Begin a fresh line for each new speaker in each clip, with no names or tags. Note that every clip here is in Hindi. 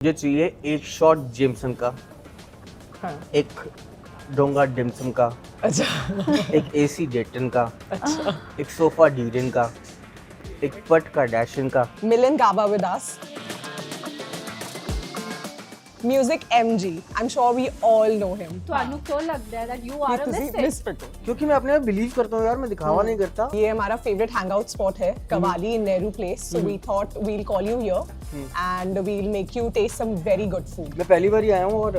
मुझे चाहिए एक शॉट जेमसन का,
हाँ,
एक डोंगा डिम्सम का,
अच्छा
एक एसी डेटन का,
अच्छा
एक सोफा ड्यूरिन का, एक पट का डैशन का।
मिलन गाबा with us. Music MG. I'm sure we all know him.
ਤੁਹਾਨੂੰ ਕਿਉਂ ਲੱਗਦਾ ਹੈ that you are a
ਤੁਸੀਂ
misfit?
misfit हो.
क्योंकि मैं अपने आप बिलीव करता हूँ यार, मैं दिखावा नहीं करता।
ये हमारा फेवरेट हैंगआउट स्पॉट है Kawali in Nehru Place. So we thought we'll call you here and we'll make you taste some very good food.
मैं पहली बार ही आया हूँ और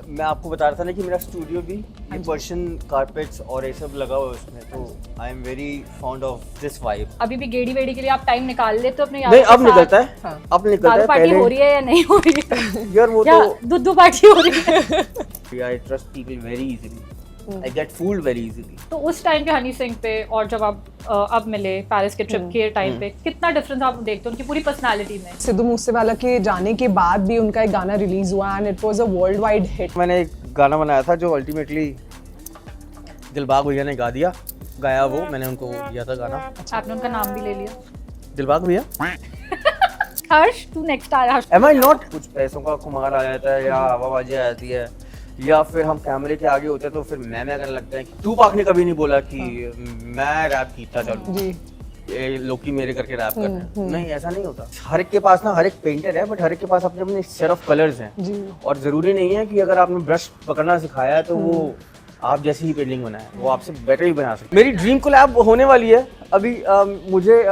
मैं आपको बता रहा था ना कि मेरा स्टूडियो भी ये पर्शियन कारपेट्स और ये सब लगा हुआ है उसमें, तो आई am very fond of this vibe.
अभी भी गेड़ी वेड़ी के लिए आप टाइम निकाल लेते हो अपने
नहीं, अब निकलता है,
हाँ।
अब निकलता है।
दारू पार्टी
पहले
हो रही है या नहीं हो रही है?
यार वो
या
तो
दूध पार्टी हो रही है?
I trust people very easily, I get fooled very easily.
तो उस टाइम पे हनी सिंह पे और जब आप अब मिले पेरिस के ट्रिप के टाइम पे, कितना डिफरेंस आप देखते हो उनकी पूरी पर्सनालिटी में?
सिद्धू मूसेवाला के जाने के बाद भी उनका एक गाना रिलीज हुआ and it was a world wide hit.
मैंने एक गाना बनाया था जो अल्टीमेटली दिलबाग भैया ने गाया वो मैंने उनको दिया था गाना।
आपने उनका नाम भी ले लिया।
दिलबाग भैया,
हर्ष तू नेक्स्ट आ रहा।
Am I not? कुछ पैसों का खुमार आ जाता है या हवाबाजी आ जाती है या फिर हम कैमरे के आगे होते हैं तो फिर मैं करने लगता है कि तू पाक ने कभी नहीं बोला कि मैं रैप कीता चलूं
जी
ये लोग की मेरे करके रैप करते हैं। नहीं, ऐसा नहीं होता। हर एक के पास ना, हर एक पेंटर है बट हर एक के पास अपने अपने सेट ऑफ कलर्स हैं
जी
और जरूरी नहीं है कि अगर आपने ब्रश पकड़ना सिखाया है तो वो आप जैसी ही पेंटिंग बनाए, वो आपसे बेटर ही बना सकते। मेरी ड्रीम कोलैब होने वाली है अभी। मुझे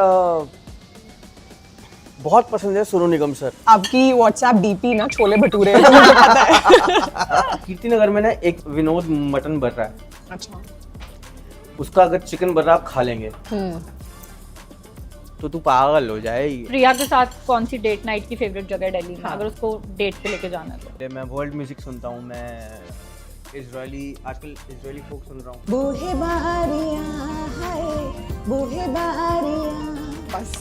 बहुत पसंद है सोनू निगम सर।
आपकी व्हाट्सएप डीपी ना छोले भटूरे है, मुझे पता है.
कीर्ति नगर में ना एक विनोद मटन बन रहा है,
अच्छा
उसका अगर चिकन बन रहा आप खा लेंगे तो तू पागल हो जाएगी।
प्रिया के साथ कौन सी डेट नाइट की फेवरेट जगह है दिल्ली में, अगर उसको डेट पे लेके जाना है तो?
मैं वर्ल्ड म्यूजिक सुनता हूँ, मैं आजकल इजरायली फोक सुन रहा हूँ।
बूहे बहारियां हाय बूहे बहारियां. बस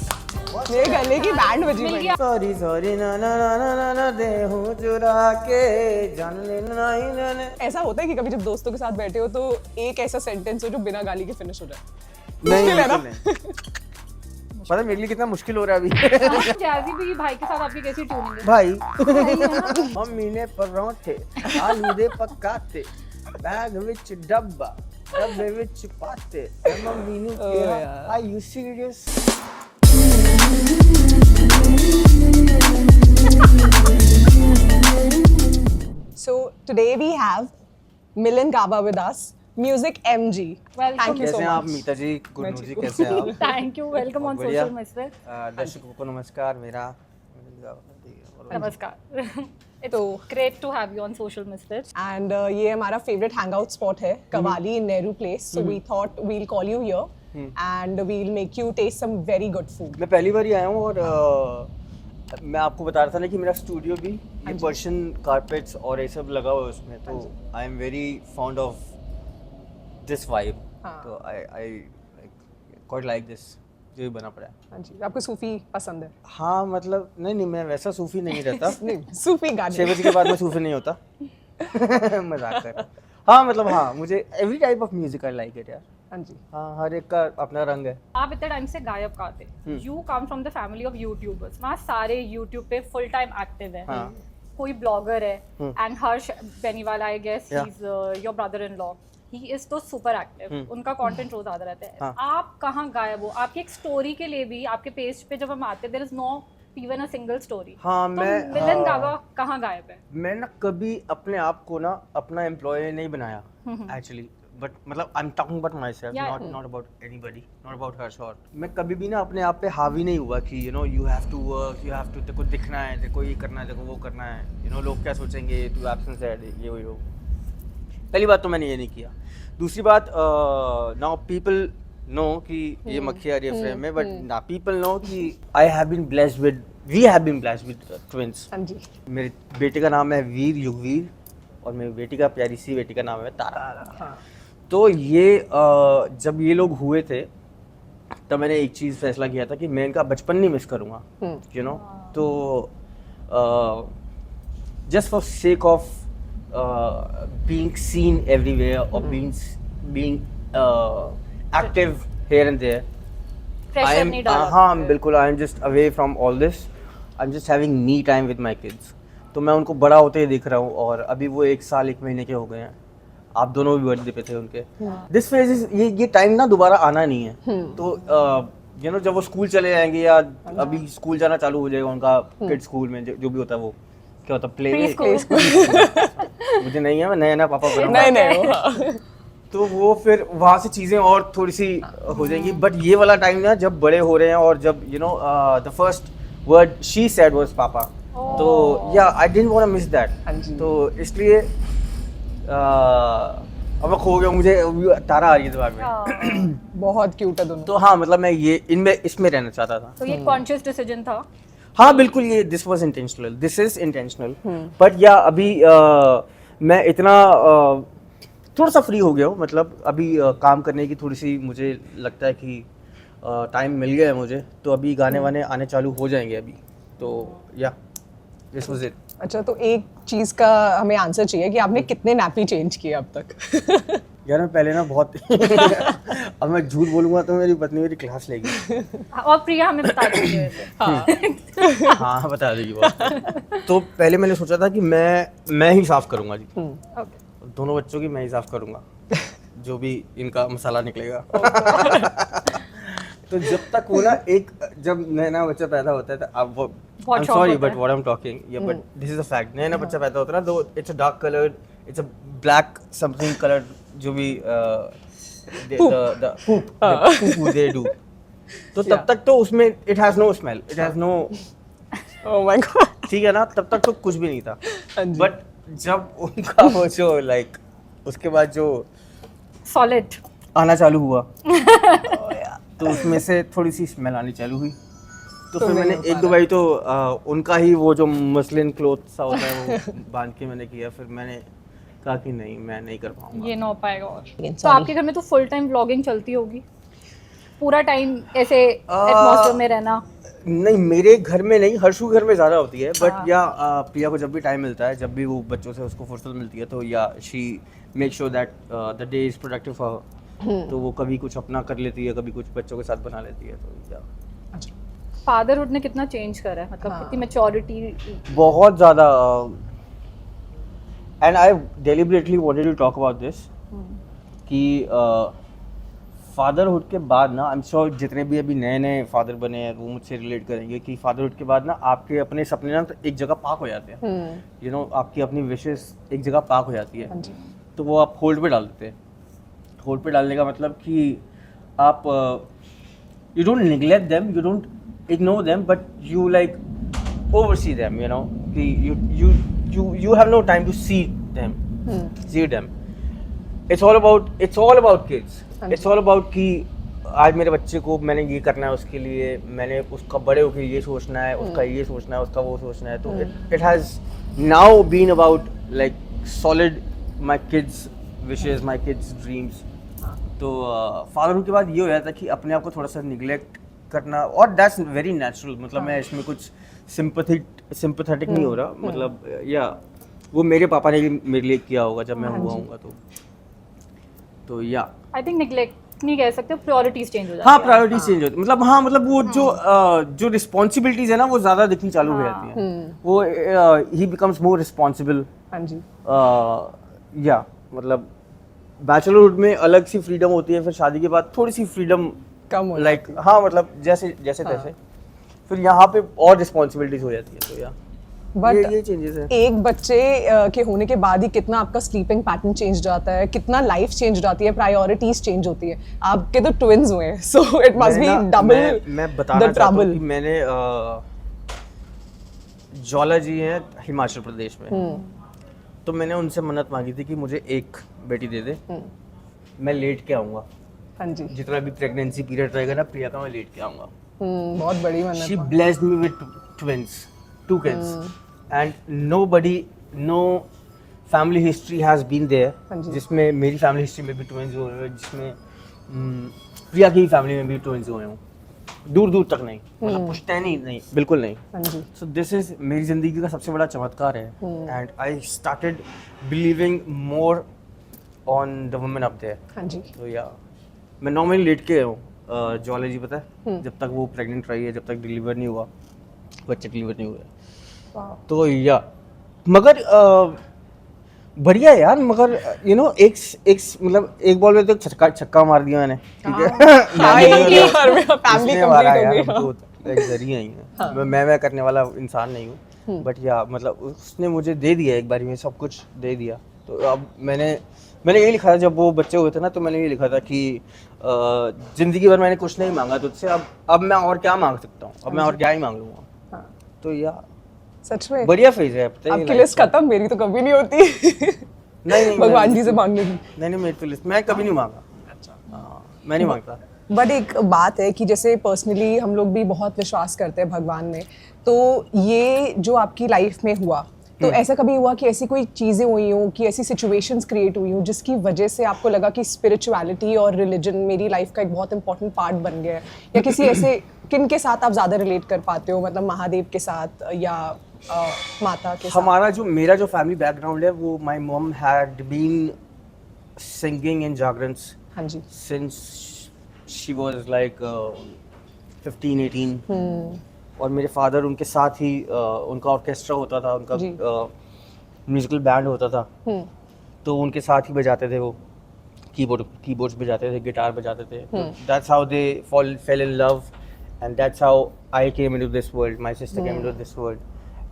मेरे गले की बैंड बजी
मिल
पड़ी.
गया।
सॉरी सॉरी ना ना ना ना ना ना दे हूँ चुरा के जान लेना ही ना ना।
ऐसा होता है कि कभी जब दोस्तों के साथ बैठे हो तो एक ऐसा सेंटेंस हो जो बिना गाली के फिनिश हो जाए.
नहीं,
मुश्किल है ना?
पता है मेरे लिए कितना मुश्किल हो रहा है अभी।
जैज़ी भी भाई के साथ आपकी कैसी ट्यूनिंग है?
भाई मम्मी ने परोठे आलू दे पकाते बैग विच डब्बा डब्बे विच पाते मम्मी ने किहा
यार.
Are you serious?
So today we have Milan Gaba with us. Music MG.
Welcome.
Thank you so
कैसे हैं आप
much.
मीता जी, गुरनूर जी,
ठीक हूँ.
कैसे हैं आप?
थैंक यू, वेलकम ऑन
बढ़िया।
Social mister.
दर्शकों को नमस्कार मेरा।
नमस्कार। It's
so
great to have you on social mister.
And ये हमारा फेवरेट हैंगआउट स्पॉट है Kawali in Nehru Place. So we thought we'll call you here and we'll make you taste some very good food.
मैं पहली बार ही आया हूँ और मैं आपको बता रहा था ना कि मेरा स्टूडियो भी ये पर्शियन कारपेट्स और ये सब लगा हुआ है उसमें, तो आई am very fond of this vibe,
हाँ.
तो आई क्वाइट लाइक दिस जो भी बना पड़ा है।
हाँ जी, आपको सूफी पसंद है?
हाँ मतलब नहीं मैं वैसा सूफी नहीं रहता।
नहीं, सूफी
6
गाने.
बजे के बाद मैं सूफी नहीं होता। मजाक कर रहा हूँ। हाँ मतलब हाँ, मुझे every type of music I like it यार।
हाँ जी.
हाँ, हर एक का अपना रंग है।
आप इतने टाइम से गायब कहाँ थे? You come from the family of YouTubers, वहाँ सारे यूट्यूब पे फुल टाइम एक्टिव है।
हाँ.
कोई ब्लॉगर है and Harsh Beniwal, I guess he is your brother in law, he is so super active, उनका कंटेंट रोज आता रहता है।
हाँ.
आप कहाँ गायब हो? आपकी एक स्टोरी के लिए भी आपके पेज पे जब हम आते, there is no even a single story.
हाँ,
तो
मैं
मिलन गाबा कहाँ गायब है?
मैं ना कभी अपने आप को ना अपना एम्प्लॉय नहीं बनाया एक्चुअली, बट मतलब I am talking about my self, not about anybody, not about her short. मैं कभी भी ना अपने आप पे हावी नहीं हुआ कि you have to work, you have to, तेरे को दिखना है, तेरे को ये करना है, तेरे को वो करना है, लोग क्या सोचेंगे, तू एब्सेंस है, ये वो। पहली बात तो मैंने ये नहीं किया। दूसरी बात, नाउ पीपल नो कि ये मक्खी आ रही है फ्रेम में, बट ना पीपल नो कि we have been blessed with twins.
हाँ जी.
मेरे बेटे का नाम है वीर युगवीर और मेरी बेटी का, प्यारी सी बेटी का नाम है तारा।
हाँ.
तो ये जब ये लोग हुए थे तब मैंने एक चीज़ फैसला किया था कि मैं इनका बचपन नहीं मिस करूँगा, तो just for sake of being seen everywhere और being active here and there,
pressure नहीं डाला?
हाँ बिल्कुल, I am just away from all this. I am just having me time with my kids. तो मैं उनको बड़ा होते ही देख रहा हूँ, और अभी वो 1 साल 1 महीने के हो गए हैं। आप दोनों भी बर्थडे पे थे उनके। दिस फेज इज, ये टाइम ना दोबारा आना नहीं है। तो यू नो जब वो स्कूल चले जाएंगे, या अभी स्कूल जाना चालू हो जाएगा उनका, किड स्कूल में जो भी होता है, वो क्या होता है, प्ले स्कूल। मुझे नहीं है, मैं नया नया पापा बना।
नहीं
तो वो फिर वहाँ से चीज़ें और थोड़ी सी हो जाएंगी। बट ये वाला टाइम ना जब बड़े हो रहे हैं, और जब you know the first word she said was papa, तो या I didn't want to miss that. तो इसलिए अब मैं खो गया, मुझे तारा आ रही है दिमाग में।
बहुत क्यूट है दोनों।
तो हाँ, मतलब मैं ये इसमें रहना चाहता था।
तो ये कॉन्शियस डिसीजन था?
हाँ बिल्कुल, ये this was intentional, this is intentional. But या अभी मैं इतना थोड़ा सा फ्री हो गया हूँ, मतलब अभी काम करने की थोड़ी सी मुझे लगता है कि टाइम मिल गया है मुझे, तो अभी गाने वाने आने चालू हो जाएंगे अभी। तो या दिस वाज इट।
अच्छा, तो एक चीज का हमें आंसर चाहिए कि आपने कितने नैपी चेंज किए अब तक?
यार मैं पहले ना बहुत अब मैं झूठ बोलूंगा तो मेरी पत्नी मेरी क्लास लेगी।
और प्रिया हमें बता दीजिए वैसे।
हाँ बता देगी वो। तो पहले मैंने सोचा था कि मैं ही साफ करूंगा जी,
ओके।
दोनों बच्चों की मैं ही साफ करूंगा, जो भी इनका मसाला निकलेगा। तो जब तक वो ना जब नया बच्चा पैदा होता है, तो अब वो I am sorry but what I am talking, but this is a fact, नया बच्चा पैदा होता है ना, तो it's a dark colour, it's a black something colour, जो भी द poop they do, तो तब तक तो उसमें it has no smell, it has no,
oh my god.
ठीक है ना, तब तक तो कुछ भी नहीं था।
हाँ जी।
बट जब उनका वो जो लाइक उसके बाद जो
सॉलिड
आना चालू हुआ, तो उसमें से थोड़ी सी स्मेल आनी चालू हुई। तो फिर मैंने एक दो बारी तो उनका ही वो जो मसलिन क्लोथ सा होता है वो बांध के मैंने किया। फिर मैंने कहा कि नहीं, मैं नहीं कर पाऊंगा,
ये ना हो पाएगा। और
Sorry.
तो आपके घर में तो फुल टाइम व्लॉगिंग चलती होगी, पूरा टाइम ऐसे एटमॉस्फेयर में रहना?
नहीं, मेरे घर में नहीं, हर्षू घर में ज़्यादा होती है। बट या प्रिया को जब भी टाइम मिलता है, जब भी वो बच्चों से उसको फुर्सत मिलती है, तो या she make sure that the day is productive for her. तो वो कभी कुछ अपना कर लेती है, कभी कुछ बच्चों के साथ बना लेती है। तो या
फादरहुड ने कितना चेंज करा है, मतलब कितनी मैच्योरिटी?
बहुत ज़्यादा। And I deliberately wanted to talk about this कि फादरहुड के बाद ना, आई एम श्योर जितने भी अभी नए नए फादर बने हैं वो मुझसे रिलेट करेंगे कि फादरहुड के बाद ना आपके अपने सपने ना तो एक जगह पार्क हो जाते हैं, यू नो, आपकी अपनी विशेस एक जगह पार्क हो जाती है। तो वो आप होल्ड पे डाल देते हैं। होल्ड पे डालने का मतलब कि आप you don't neglect them, you don't ignore them, but you like oversee them, you know, कि you have no time to see them. It's all about kids. It's all about कि आज मेरे बच्चे को मैंने ये करना है, उसके लिए मैंने उसका बड़े होकर ये सोचना है, उसका ये सोचना है, उसका वो सोचना है। तो it has now been about like solid my kids wishes, my kids dreams. तो फादरहुड के बाद ये हो जाता है कि अपने आप को थोड़ा सा निगलेक्ट करना, और दैट्स वेरी नेचुरल। मतलब मैं इसमें कुछ सिंपैथेटिक नहीं हो रहा, मतलब या वो मेरे पापा ने भी मेरे लिए किया होगा जब मैं हुआ हूँगा। तो या
आई थिंक नेग्लेक्ट नहीं कह सकते, प्रायोरिटीज चेंज हो जाती
हाँ, प्रायोरिटीज चेंज होती, मतलब हाँ, मतलब वो जो रिस्पॉन्सिबिलिटीज है ना वो ज़्यादा दिखनी चालू हो जाती हैं। वो ही बिकम्स मोर रिस्पॉन्सिबल।
हाँ जी।
या मतलब बैचलरहुड में अलग सी फ्रीडम होती है, फिर शादी के बाद थोड़ी सी फ्रीडम
कम हो
लाइक हाँ, मतलब जैसे तैसे। फिर यहाँ पे और रिस्पॉन्सिबिलिटीज हो जाती है। तो या
बट
ये चेंजेस है।
एक बच्चे के होने के बाद ही कितना आपका स्लीपिंग पैटर्न चेंज जाता है, कितना लाइफ चेंज जाती है, प्रायोरिटीज चेंज होती है। आपके तो ट्विंस हुए हैं, so it must be double
मैं बताना चाहता हूँ कि मैंने ज्वाला जी हैं हिमाचल प्रदेश में, तो मैंने उनसे मन्नत मांगी थी कि मुझे एक बेटी दे दे, मैं लेट के आऊँगा।
हाँ जी।
जितना भी प्रेगनेंसी पीरियड रहेगा ना प्रिया का, मैं लेट के आऊँगा।
बहुत बड़ी मन्नत।
She blessed me with twins, 2 kids, and no family history has been there, जिसमें मेरी फैमिली हिस्ट्री में भी ट्विंस हुए हैं, जिसमें प्रिया की फैमिली में भी ट्विंस हुए हों, दूर तक नहीं, मतलब पुश्तैनी नहीं, बिल्कुल नहीं।
हाँ जी।
सो दिस इज मेरी जिंदगी का सबसे बड़ा चमत्कार है, and I started believing more on the women up there.
हाँ जी।
तो या मैं नॉर्मली लेट के हूँ ज्वाला जी, पता है, जब तक वो प्रेग्नेंट रही है, जब तक डिलीवर नहीं हुआ, बच्चे डिलीवर नहीं हुए।
Wow.
तो या मगर बढ़िया है यार, मगर यू नो एक मतलब एक बॉल में तो छक्का मार दिया मैंने, ठीक है।
हाँ, एक ही ओवर में फैमिली
इसने मारा
कंप्लीट हो
यार,
गई।
हम तो एक जरिया ही है। मैं करने वाला इंसान नहीं हूँ, बट या मतलब उसने मुझे दे दिया एक बारी में, सब कुछ दे दिया। तो अब मैंने ये लिखा था जब वो बच्चे हुए थे ना, तो मैंने ये लिखा था कि जिंदगी भर मैंने कुछ नहीं मांगा तुझसे, अब मैं और क्या मांग सकता हूँ, अब मैं और क्या ही मांग लूँगा।
हाँ,
तो या
सच में
बढ़िया फेज है। पता है
आपकी
life
लिस्ट
का।
खत्म, मेरी तो कभी नहीं होती।
नहीं
भगवान जी से मांगने की।
नहीं मेरी तो लिस्ट मैं कभी नहीं मांगा। हाँ, मैं नहीं मांगता।
बट एक बात है कि जैसे पर्सनली हम लोग भी बहुत विश्वास करते हैं भगवान में, तो ये जो आपकी लाइफ में हुआ, तो ऐसा कभी हुआ कि ऐसी कोई चीज़ें हुई हों, कि ऐसी सिचुएशंस क्रिएट हुई हों जिसकी वजह से आपको लगा कि स्पिरिचुअलिटी और रिलीजन मेरी लाइफ का एक बहुत इंपॉर्टेंट पार्ट बन गया है, या किसी ऐसे किन के साथ आप ज़्यादा रिलेट कर पाते हो, मतलब महादेव के साथ या माता के साथ?
हमारा जो मेरा जो फैमिली बैकग्राउंड है, वो my mom had been singing in jagrans
हाँ जी।
सिंस शी वाज लाइक 15-18, और मेरे फादर उनके साथ ही उनका ऑर्केस्ट्रा होता था, उनका
जी।
म्यूजिकल बैंड होता था, तो उनके साथ ही बजाते थे वो, कीबोर्ड्स बजाते थे, गिटार बजाते थे। That's how they fail in love, and that's how I came into this world, my sister came into this world.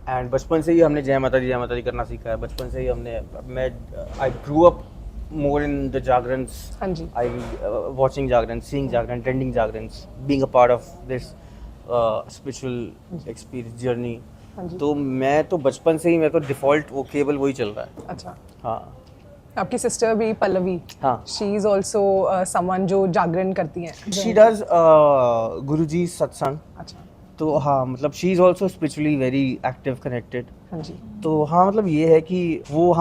And बचपन से ही हमने जय माता दी करना सीखा है। बचपन से ही मैं I grew up more in the jagrans.
हाँ जी।
I watching jagrans, seeing jagrans, attending jagrans, being a part of this spiritual experience journey.
हाँ जी।
तो मैं तो बचपन से ही, मैं तो डिफॉल्ट वो केवल वही चल रहा है।
अच्छा,
हाँ
आपकी सिस्टर भी पल्लवी,
हाँ,
शी इज ऑल्सो समवन जो जागरण करती हैं।
she does गुरुजी सत्संग।
अच्छा,
तो हाँ, मतलब she is also spiritually very active, connected.
हाँ जी।
तो हाँ, मतलब ये है कि वो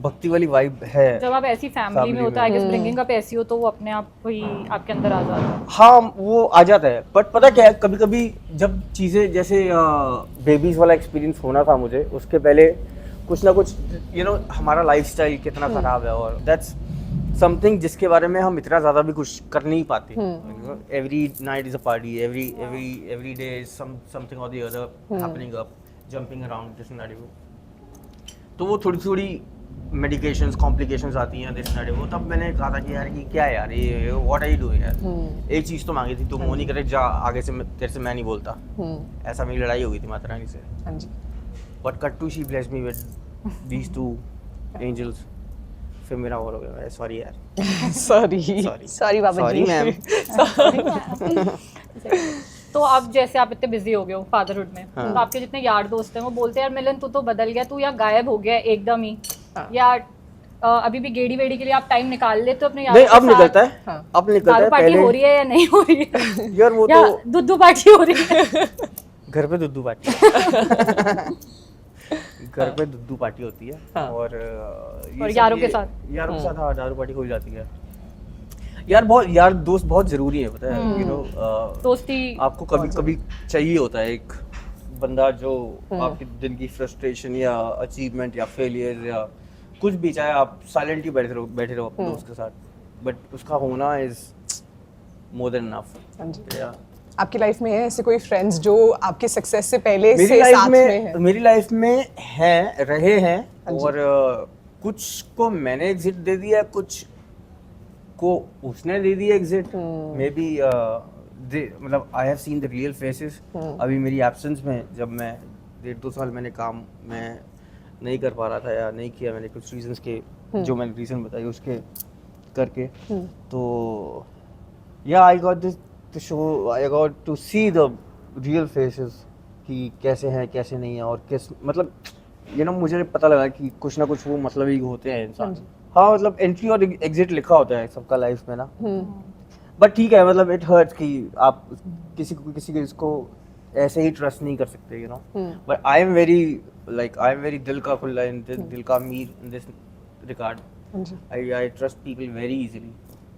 भक्ति वाली वाइब है।
जब आप ऐसी फैमिली में होता है, आई गेस ब्रिंगिंग अप ऐसी हो, तो वो अपने आप को ही आपके अंदर आ जाता है।
हाँ, वो आ जाता है, बट पता क्या है, कभी कभी जब चीज़ें जैसे बेबीज वाला एक्सपीरियंस होना था मुझे, उसके पहले कुछ ना कुछ हमारा लाइफस्टाइल कितना खराब है, और दैट्स समथिंग जिसके बारे में हम इतना ज़्यादा भी कुछ कर नहीं पाते। Every night is a party, every day is something और the other happening up, jumping around this and that. तो वो थोड़ी मेडिकेशंस, कॉम्प्लिकेशंस आती हैं दिस एंड वो। तब मैंने कहा था कि यार ये क्या है यार, ये व्हाट आर यू डूइंग यार। एक चीज़ तो मांगी थी, तुम वो नहीं करे, जा आगे से तेरे से मैं नहीं बोलता। ऐसा मेरी लड़ाई हो गई थी माता रानी से।
हाँ जी।
But cut to she blessed me with these 2 angels. फिर मेरा और हो गया, सॉरी यार।
सॉरी बाबा
सॉरी
जी।
मैम।
तो अब जैसे आप इतने बिजी हो गए हो फादरहुड में, तो आपके जितने यार दोस्त हैं वो बोलते हैं यार मिलन तू तो बदल गया, तू या गायब हो गया एकदम ही, या अभी भी गेड़ी वेड़ी के लिए आप टाइम निकाल लेते हो अपने यार
नहीं,
के साथ?
अब निकलता है।
हाँ।
अब निकलता
दारू
है।
पार्टी हो रही है या नहीं हो रही है?
यार वो
या
तो
दुद्धू पार्टी हो रही है?
घर पे दुद्धू पार्टी घर पे दुद्धू पार्टी होती है।
हाँ।
और
और यारों के साथ?
यारों के साथ हाँ, दारू पार्टी हो जाती है। यार दोस्त बहुत जरूरी है, पता है।
दोस्ती
आपको कभी कभी चाहिए होता है एक बंदा जो आपकी दिन की फ्रस्ट्रेशन या अचीवमेंट या फेलियर या कुछ भी, चाहे आप साइलेंटली बैठे रहो अपने दोस्त के साथ, बट उसका होना इज मोर देन इनफ।
हाँ जी। आपकी लाइफ में है ऐसे कोई फ्रेंड्स जो आपके सक्सेस से पहले
मेरी
से
लाइफ
साथ में है?
मेरी लाइफ में रहे हैं, और कुछ को मैंने एग्जिट दे दिया, कुछ को उसने दे दिया एग्जिट। मे बी मतलब आई have seen the real faces. अभी मेरी एब्सेंस में, जब मैं 1.5-2 साल मैंने काम में नहीं कर पा रहा था या नहीं किया मैंने, कुछ रीजंस के जो मैंने रीजन बताई उसके करके, तो या I got this to show, I got to see the real faces कि कैसे हैं कैसे नहीं है, और किस मतलब मुझे पता लगा कि कुछ ना कुछ वो मतलब ही होते हैं इंसान। हाँ, मतलब एंट्री और एग्जिट लिखा होता है सबका लाइफ में ना। बट ठीक है, मतलब इट हर्ट्स कि आप किसी को ऐसे ही ट्रस्ट नहीं कर सकते, बट आई एम वेरी दिल का खुला, दिल का अमीर in this regard. I trust people very easily,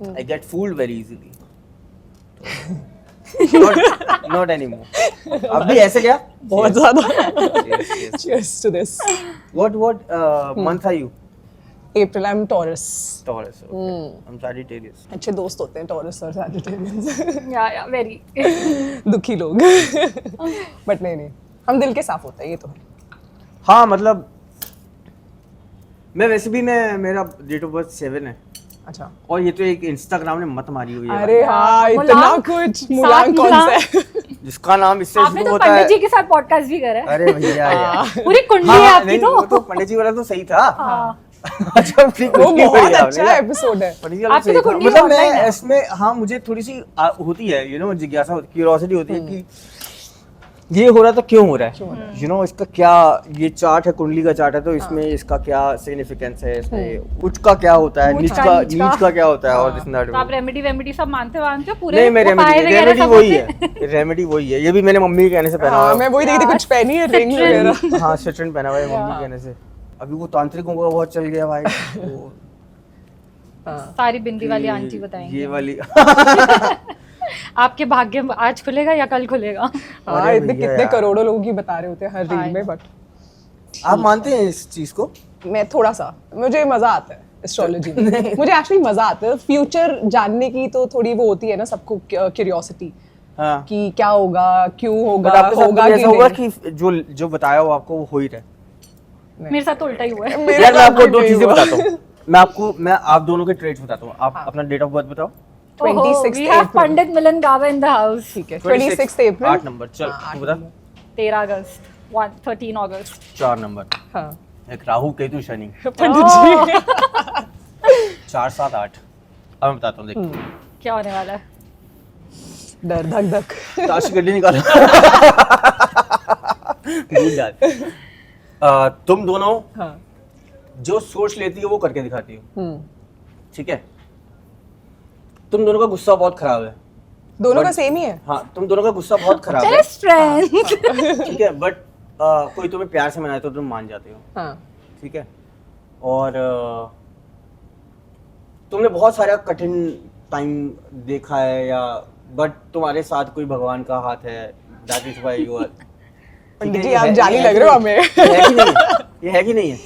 I get fooled very easily. not anymore। अभी ऐसे क्या
बहुत ज्यादा।
yes.
Cheers to this।
What month are you?
April, I'm Taurus।
Taurus, okay. I'm Sagittarius।
अच्छे दोस्त होते हैं Taurus और Sagittarians।
या वेरी
दुखी लोग। बट नहीं, हम दिल के साफ होते हैं, ये तो है।
हाँ मतलब मैं वैसे भी मेरा डेट ऑफ बर्थ 7 है,
अच्छा,
और ये तो एक इंस्टाग्राम ने मत मारी हुई है
अरे हाँ, इतना
मूलांक,
कुछ। मूलांक कौन सा है?
जिसका नाम इससे
आपने
शुरू
तो
होता
पंडित
है।
जी के साथ पॉडकास्ट भी करा है।
अरे भैया यार,
पूरी कुंडली
हाँ,
है आपकी
नहीं,
तो।
वो तो पंडित जी वाला तो सही था।
हाँ।
अच्छा, ठीक,
वो
कुंडली
बहुत
बढ़िया,
अच्छा
बढ़िया।
एपिसोड है।
पंडित जी वाला
आपकी
सही
तो
था।
कुंडली
मतलब
online
मैं
है।
इसमें, हाँ मुझे थोड़ी सी होती है, जिज्ञासा, क्यूरियोसिटी होती है कि ये हो रहा था, क्यों हो रहा है, इसका क्या, ये चार्ट है, कुंडली का चार्ट है, तो इसमें इसका क्या सिग्निफिकेंस है, इसमें उच्च का क्या होता है,
उच्च
नीच
का,
का,
नीच का।
नीच का क्या होता है, और दिस एंड
तो आप
दैट।
रेमेडी वेमेडी सब मानते हो पूरे?
नहीं, मैं
उपाय वगैरह
रेमेडी
सब
वही
होते
है, रेमेडी वही है, ये भी मैंने मम्मी के कहने से पहना हुआ
हाँ,
है।
मैं वही देखी थी, कुछ पहनी है, रिंग
Citron।
वगैरह।
हाँ, सिट्रन पहना हुआ है मम्मी के कहने से। अभी वो तांत्रिकों का बहुत चल गया भाई, वो
सारी बिंदी वाली आंटी बताएंगी।
ये वाली।
आपके भाग्य में आज खुलेगा या कल खुलेगा?
हाँ,
अरे
इतने
भैया
कितने
यार।
करोड़ों लोगों की बता रहे होते हैं हर रील में, बट
आप मानते हैं इस चीज को?
मैं थोड़ा सा, मुझे मजा आता है एस्ट्रोलॉजी में। मुझे एक्चुअली मजा आता है, फ्यूचर जानने की तो थोड़ी वो होती है ना सबको, क्यूरियोसिटी
हाँ,
कि क्या होगा, क्यों होगा,
बट आपके साथ
होगा
कभी
कि
ऐसा हुआ
नहीं।
कि जो बताया वो आपको वो हो ही रहा है?
मेरे साथ तो उल्टा ही हुआ है।
मेरे
यार मैं
साथ
आपको
भी
दो
नहीं
चीजें
हुआ।
बताता हूँ, मैं आप दोनों के ट्रेड्स बताता हूँ। आप अपना डेट ऑफ बर्थ बताओ।
26th
we have
April।
पंडित मिलन गावा in the house।
ठीक है, 26 अप्रैल।
8 नंबर, चल तू बता।
13 अगस्त, 13 अगस्त।
4 नंबर,
हाँ,
एक राहु केतु शनि,
पंडित जी।
4 7 8। अब मैं बताता हूँ, देख
क्या होने वाला है?
डर, धक धक।
ताश की गड्डी निकालो। भूल जा। तुम दोनों
हाँ,
जो सोच लेती हो वो करके दिखाती हो, ठीक है? तुम दोनों का गुस्सा बहुत खराब है।
दोनों का सेम ही है।
हाँ, तुम दोनों का गुस्सा बहुत खराब है,
बेस्ट फ्रेंड।
ठीक है? बट कोई तुम्हें प्यार से मनाए तो तुम मान जाते हो,
हाँ,
ठीक है? और तुमने बहुत सारा कठिन टाइम देखा है, या बट तुम्हारे साथ कोई भगवान का हाथ है, that is why you are.
Pandit ji आप जाली लग रहे हो हमें।
ये है कि नहीं है?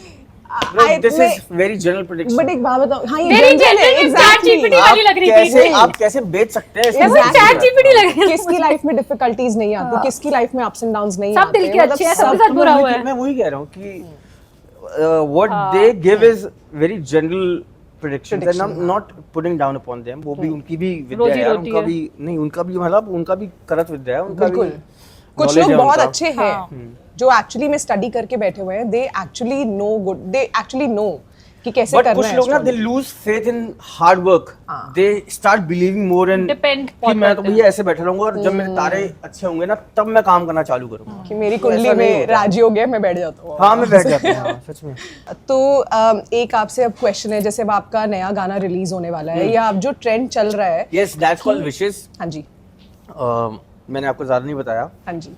This is very general prediction.
But एक बात बताओ, हाँ, ये
Very
जनरल है,
general, ChatGPT
exactly।
वाली लग रही थी।
आप कैसे बेच सकते हैं?
वो ChatGPT लग रही है।
किसकी लाइफ में डिफिकल्टीज नहीं आती, किसकी लाइफ में अप्स एंड डाउन्स नहीं
सब
आते,
दिल के अच्छे हैं, सबके साथ बुरा हुआ है।
मैं वही कह रहा हूँ कि what they give is very general predictions and I'm not putting down upon them। वो भी उनकी भी विद्या
रोजी
है,
रोटी
उनका
है।
भी नहीं, उनका भी मतलब उनका भी करत विद्या है, उनका भी
बिल्कुल। कुछ
knowledge
लोग
है
बहुत
उनका।
अच्छे हैं जो एक्चुअली में स्टडी करके बैठे हुए हैं, दे एक्चुअली नो कि कैसे
बट
करना
कुछ
है
लोग ना दे
astrology।
Lose faith in hard work, they start believing more in
Depend
कि मैं तो
करते हैं।
भैया ऐसे बैठा रहूंगा और जब मेरे तारे अच्छे होंगे ना तब मैं काम करना चालू करूंगा।
कि मेरी
तो ऐसा
कुंडली
नहीं
में
होता।
राजी हो गया, मैं बैठ जाता हूँ।
हाँ, मैं बैठ जाता हूँ, हाँ, सच में।
तो एक आपसे अब क्वेश्चन है, जैसे अब आपका नया गाना रिलीज होने वाला है, या अब जो ट्रेंड चल रहा है।
Yes, that's called wishes.
हाँ जी,
मैंने आपको ज्यादा नहीं बताया,
हाँ जी।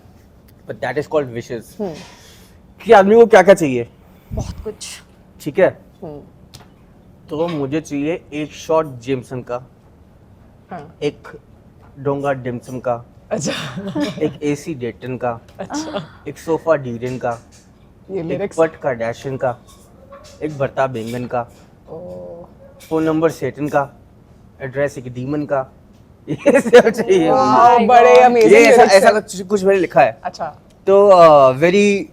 But that is called wishes. कि आदमी को क्या क्या चाहिए,
बहुत कुछ।
ठीक है? तो मुझे चाहिए एक शॉट जेमसन का,
हाँ,
एक डोंगा डिमसम का,
अच्छा,
एक एसी डेटन का,
अच्छा,
एक सोफा डीरन का,
ये
एक
लिरिक्स।
पट का डैशन का, एक भरता बेंगन का, फोन नंबर सेटन का, एड्रेस एक डीमन का। ये सब चाहिए।
वाह,
my
बड़े
God।
अमेजिंग
ये ऐसा
lyrics
ऐसा
हैं।
कुछ मैंने लिखा है।
अच्छा,
तो वेरी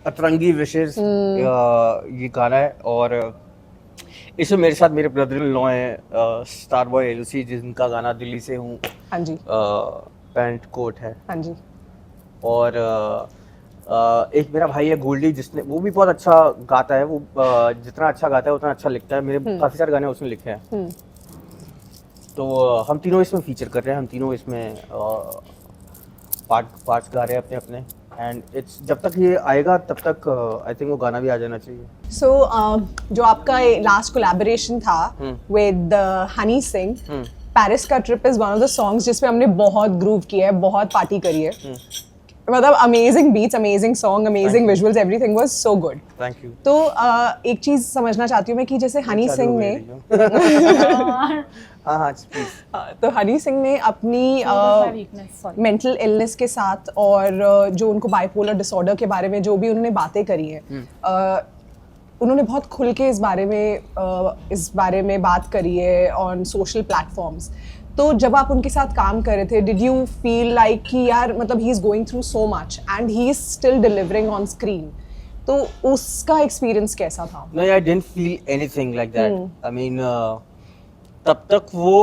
अतरंगी विशेष ये गाना है, और इसमें मेरे साथ मेरे ब्रदर इन लॉ हैं, स्टार बॉय एलसी, जिनका गाना दिल्ली से हूँ,
हाँ जी,
पैंट कोट है,
हाँ जी।
और एक मेरा भाई है गोल्डी, जिसने वो भी बहुत अच्छा गाता है। वो जितना अच्छा गाता है उतना अच्छा लिखता है। मेरे काफी सारे गाने उसने लिखे हैं। तो हम तीनों इसमें फीचर कर रहे हैं, हम तीनों इसमें पार्ट्स गा रहे हैं अपने अपने, एंड इट्स जब तक ये आएगा तब तक आई थिंक वो गाना भी आ जाना चाहिए।
सो जो आपका लास्ट कोलैबोरेशन था विद हनी सिंह, पेरिस का trip is one of the songs जिसमें हमने बहुत ग्रूव किया है, बहुत पार्टी करी है। मतलब amazing beats, amazing song, amazing visuals, everything was so good.
Thank you.
तो एक चीज समझना चाहती हूँ मैं कि जैसे हनी सिंह ने
हाँ हाँ प्लीज।
तो हनी सिंह ने अपनी
वीकनेस, सॉरी।
मेंटल इलनेस के साथ और जो उनको बाइपोलर डिसऑर्डर के बारे में जो भी उन्होंने बातें करी हैं, उन्होंने बहुत खुल के इस बारे में बात करी है ऑन सोशल प्लेटफॉर्म्स। तो जब आप उनके साथ काम कर रहे थे, डिड यू फील लाइक कि यार मतलब he is going through so much and he is still delivering on screen, तो उसका एक्सपीरियंस कैसा था?
No, I didn't feel anything like that. I mean, तब तक वो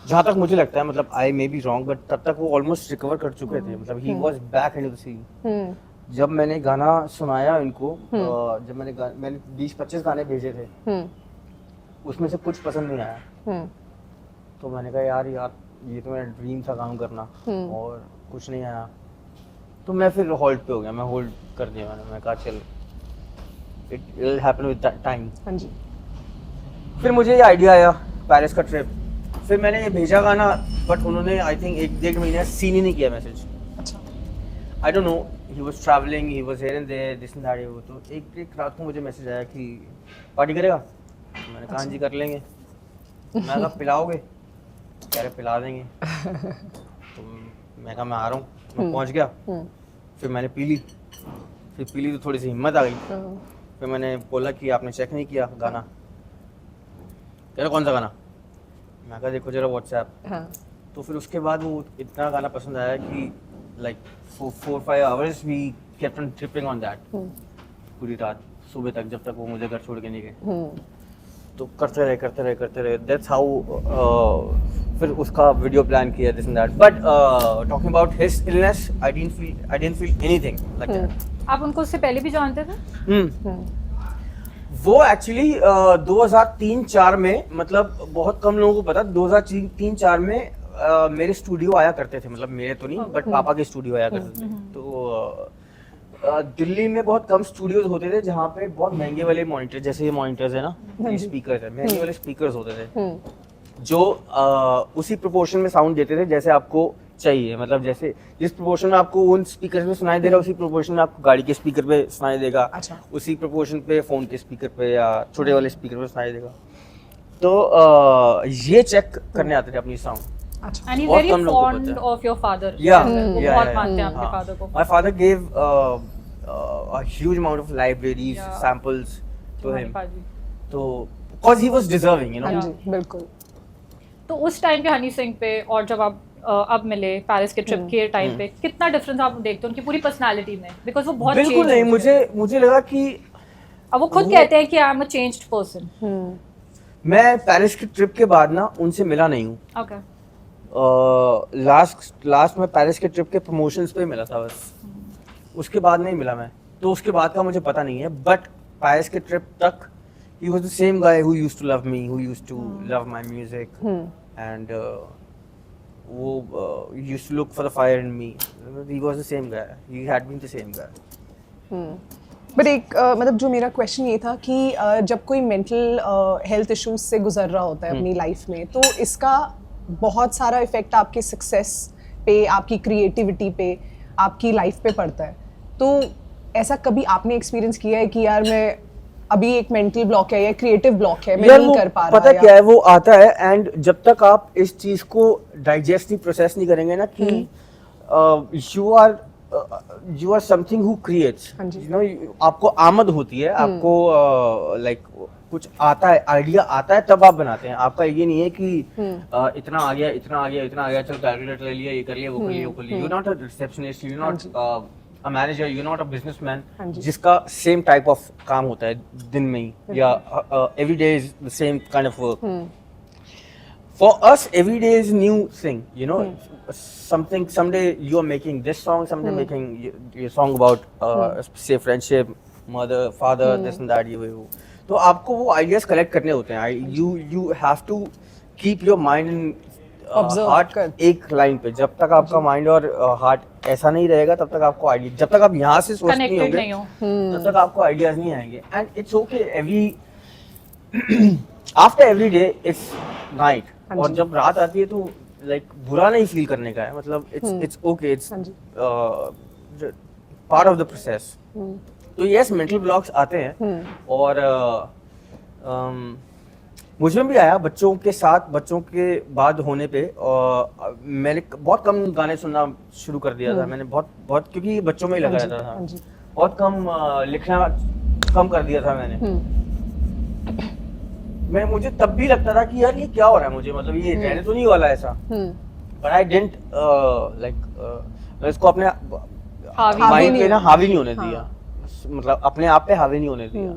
जहाँ तक मुझे लगता है, मतलब I may be wrong, but तब तक वो ऑलमोस्ट रिकवर कर चुके थे, मतलब he was back into the scene. जब मैंने गाना सुनाया इनको, जब मैंने 20-25 गाने भेजे थे, उसमें से कुछ पसंद नहीं आया, तो मैंने कहा यार ये तो मेरा ड्रीम था काम करना, और कुछ नहीं आया, तो मैं फिर होल्ड पे हो गया, मैं होल्ड कर दिया, मैंने कहा चल it will happen with time.
हाँ जी।
फिर मुझे ये आइडिया आया पेरिस का ट्रिप, फिर मैंने ये भेजा गाना, बट उन्होंने आई थिंक 1-1.5 महीने सीन ही नहीं किया मैसेज।
अच्छा।
I don't know, he was travelling, he was here and there, this and that. वो तो एक रात को मुझे मैसेज आया कि पार्टी करेगा, मैंने कहा हाँ जी कर लेंगे। मैं कहा पिलाओगे, कह रहे पिला देंगे। तो मैं कहा मैं आ रहा हूँ, मैं पहुँच गया, फिर मैंने पी ली तो थोड़ी सी हिम्मत आ गई। फिर मैंने बोला कि आपने चेक नहीं किया गाना, कह रहे कौन सा गाना, मैं कहा देखो जरा व्हाट्सएप। तो फिर उसके बाद वो इतना गाना पसंद आया कि like 4-5 hours we kept on tripping on that, पूरी रात सुबह तक, जब तक वो मुझे घर छोड़ के नहीं गए। तो करते रहे, दैट्स हाउ फिर उसका वीडियो प्लान किया, this and that. But talking about his illness, I didn't feel anything like that.
आप उनको उससे पहले भी जानते थे?
वो एक्चुअली 2003-4 में, मतलब बहुत कम लोगों को पता, 2003-4 में मेरे स्टूडियो आया करते थे, मतलब मेरे तो नहीं बट पापा के स्टूडियो आया करते थे। तो दिल्ली में बहुत कम स्टूडियोज होते थे जहाँ पे बहुत महंगे वाले मॉनिटर, जैसे ये मॉनिटर्स है ना, ये स्पीकर है, महंगे वाले स्पीकर्स होते थे जो उसी प्रोपोर्शन में साउंड देते थे जैसे आपको चाहिए, मतलब जैसे जिस प्रोपोर्शन में आपको उन स्पीकर में सुनाई दे रहा है, उसी प्रोपोर्शन में आपको गाड़ी के स्पीकर पे सुनाई देगा।
अच्छा।
उसी प्रोपोर्शन पे फोन के स्पीकर पे या छोटे वाले स्पीकर पे सुनाई देगा। तो ये चेक करने आते थे अपनी साउंड।
अच्छा।
And he's
बहुत
very
कम लोगों को
fond
पता है।
of your father.
Yeah,
वो
yeah,
बहुत
yeah,
मानते हैं
yeah.
आपके father को।
My father gave a huge amount of libraries,
Yeah.
samples to
तुम्हारे
him.
पाजी।
तो because he was deserving, you know.
हाँ जी, बिल्कुल।
तो उस टाइम पे हनी सिंह पे और जब आप अब मिले पेरिस के ट्रिप के टाइम पे, कितना डिफरेंस आप देखते हो उनकी पूरी पर्सनालिटी में? बिकॉज वो बहुत
बिल्कुल नहीं, मुझे लगा कि
अब वो खुद कहते हैं कि I am a changed person.
मैं पेरिस की ट्रिप के बाद ना उनसे मिला नहीं हूँ।
ओके।
लास्ट में पेरिस के ट्रिप के प्रमोशंस पे मिला था बस, उसके बाद नहीं मिला मैं, तो उसके बाद का मुझे पता नहीं है। बट पेरिस के ट्रिप तक he was the same guy who used to love me, who used to love my music, and वो used to look for the fire in me. He was the same guy. He had been the same guy.
But एक मतलब जो मेरा क्वेश्चन ये था कि जब कोई मेंटल हेल्थ इश्यूज से गुजर रहा होता है अपनी लाइफ में, तो इसका बहुत सारा इफेक्ट आपके सक्सेस पे, आपकी क्रिएटिविटी पे, आपकी लाइफ पे पड़ता है। तो ऐसा कभी आपने एक्सपीरियंस किया है कि यार मैं अभी एक मेंटल ब्लॉक है या क्रिएटिव ब्लॉक है, मैं नहीं कर पा रहा?
पता क्या है, वो आता है, एंड जब तक आप इस चीज को डाइजेस्ट नहीं, प्रोसेस नहीं करेंगे ना कि you are something who creates, you know, आपको आमद होती है, आपको लाइक कुछ आता है, आइडिया आता है, तब आप बनाते हैं। आपका ये नहीं है कि इतना आ गया, चल कैलकुलेटर ले लिया, ये कर लिया, वो कर लिया, you not a receptionist, you not a manager, you not a businessman जिसका सेम टाइप ऑफ काम होता है दिन में ही, या every day is the same kind of work. For us, every day is new thing, you know. Someday you are making this song, someday making your song about say friendship, mother, father, this and that, ये वो। तो आपको वो ideas collect करने होते हैं। You have to keep your mind and heart एक line पे। जब तक आपका mind और heart ऐसा नहीं रहेगा, तब तक आपको idea, जब तक आप यहाँ से सोच नहीं होंगे, तब तक आपको ideas नहीं आएंगे। And it's okay, after every day it's night, और जब रात आती है तो लाइक बुरा नहीं फील करने का है, मतलब it's okay, it's part of the process. तो यस, मेंटल ब्लॉक्स आते हैं, और मुझे भी आया बच्चों के साथ, बच्चों के बाद होने पे। मैंने बहुत कम गाने सुनना शुरू कर दिया था, मैंने बहुत क्योंकि बच्चों में ही लगा रहता था, बहुत कम लिखना कम कर दिया था मैंने। मुझे तब भी लगता था कि यार ये क्या हो रहा है मुझे, मतलब ये रहने तो नहीं वाला ऐसा, बट आई डिडंट लाइक इसको अपने माइंड पे ना हावी नहीं होने दिया, मतलब अपने आप पे हावी नहीं होने दिया।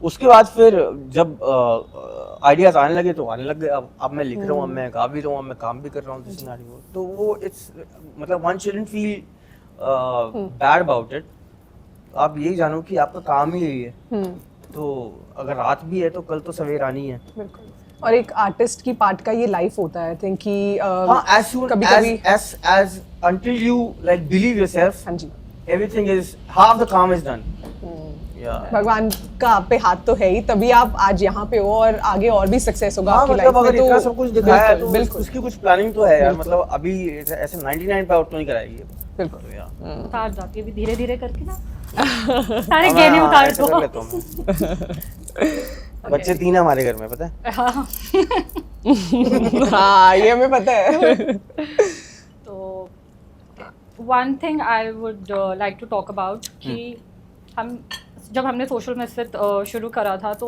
उसके बाद फिर जब आइडियाज आने लगे तो आने लग गए, अब मैं लिख रहा हूँ, अब मैं गा भी रहा हूँ, अब मैं काम भी कर रहा हूँ सिनेरियो, तो वो इट्स मतलब one shouldn't feel bad about it. आप यही जानो कि आपका काम ही यही है, तो अगर रात भी है तो कल तो सवेर आनी है।
बिल्कुल। और एक आर्टिस्ट की पार्ट का ये लाइफ होता है, आई थिंक कि
हाँ, as soon
कभी-कभी
as until you like believe yourself,
हाँ जी,
everything is half the काम is done. Yeah.
भगवान का आप पे हाथ तो है ही, तभी आप आज यहाँ पे हो और आगे और भी सक्सेस होगा
हाँ,
आपकी
मतलब
लाइफ
अगर
में।
इतना सब कुछ दिखाया है तो
बिल्कुल
उसकी कुछ प्लानिंग तो है यार, मतलब अभी ऐसे 99 पे आउट तो नहीं कराएगी ये।
बिल्कुल।
तो यार,
उतार जाती है अभी धीरे धीरे करके ना, सारे
हाँ,
गहने
हाँ,
उतार
ऐसे कर
दो।
लेता हूँ मैं। बच्चे 3 है हमारे घर में, पता है।
हाँ।
हाँ, ये हमें पता है।
तो one thing I would like to talk about कि हम जब हमने सोशल मिसफिट शुरू करा था तो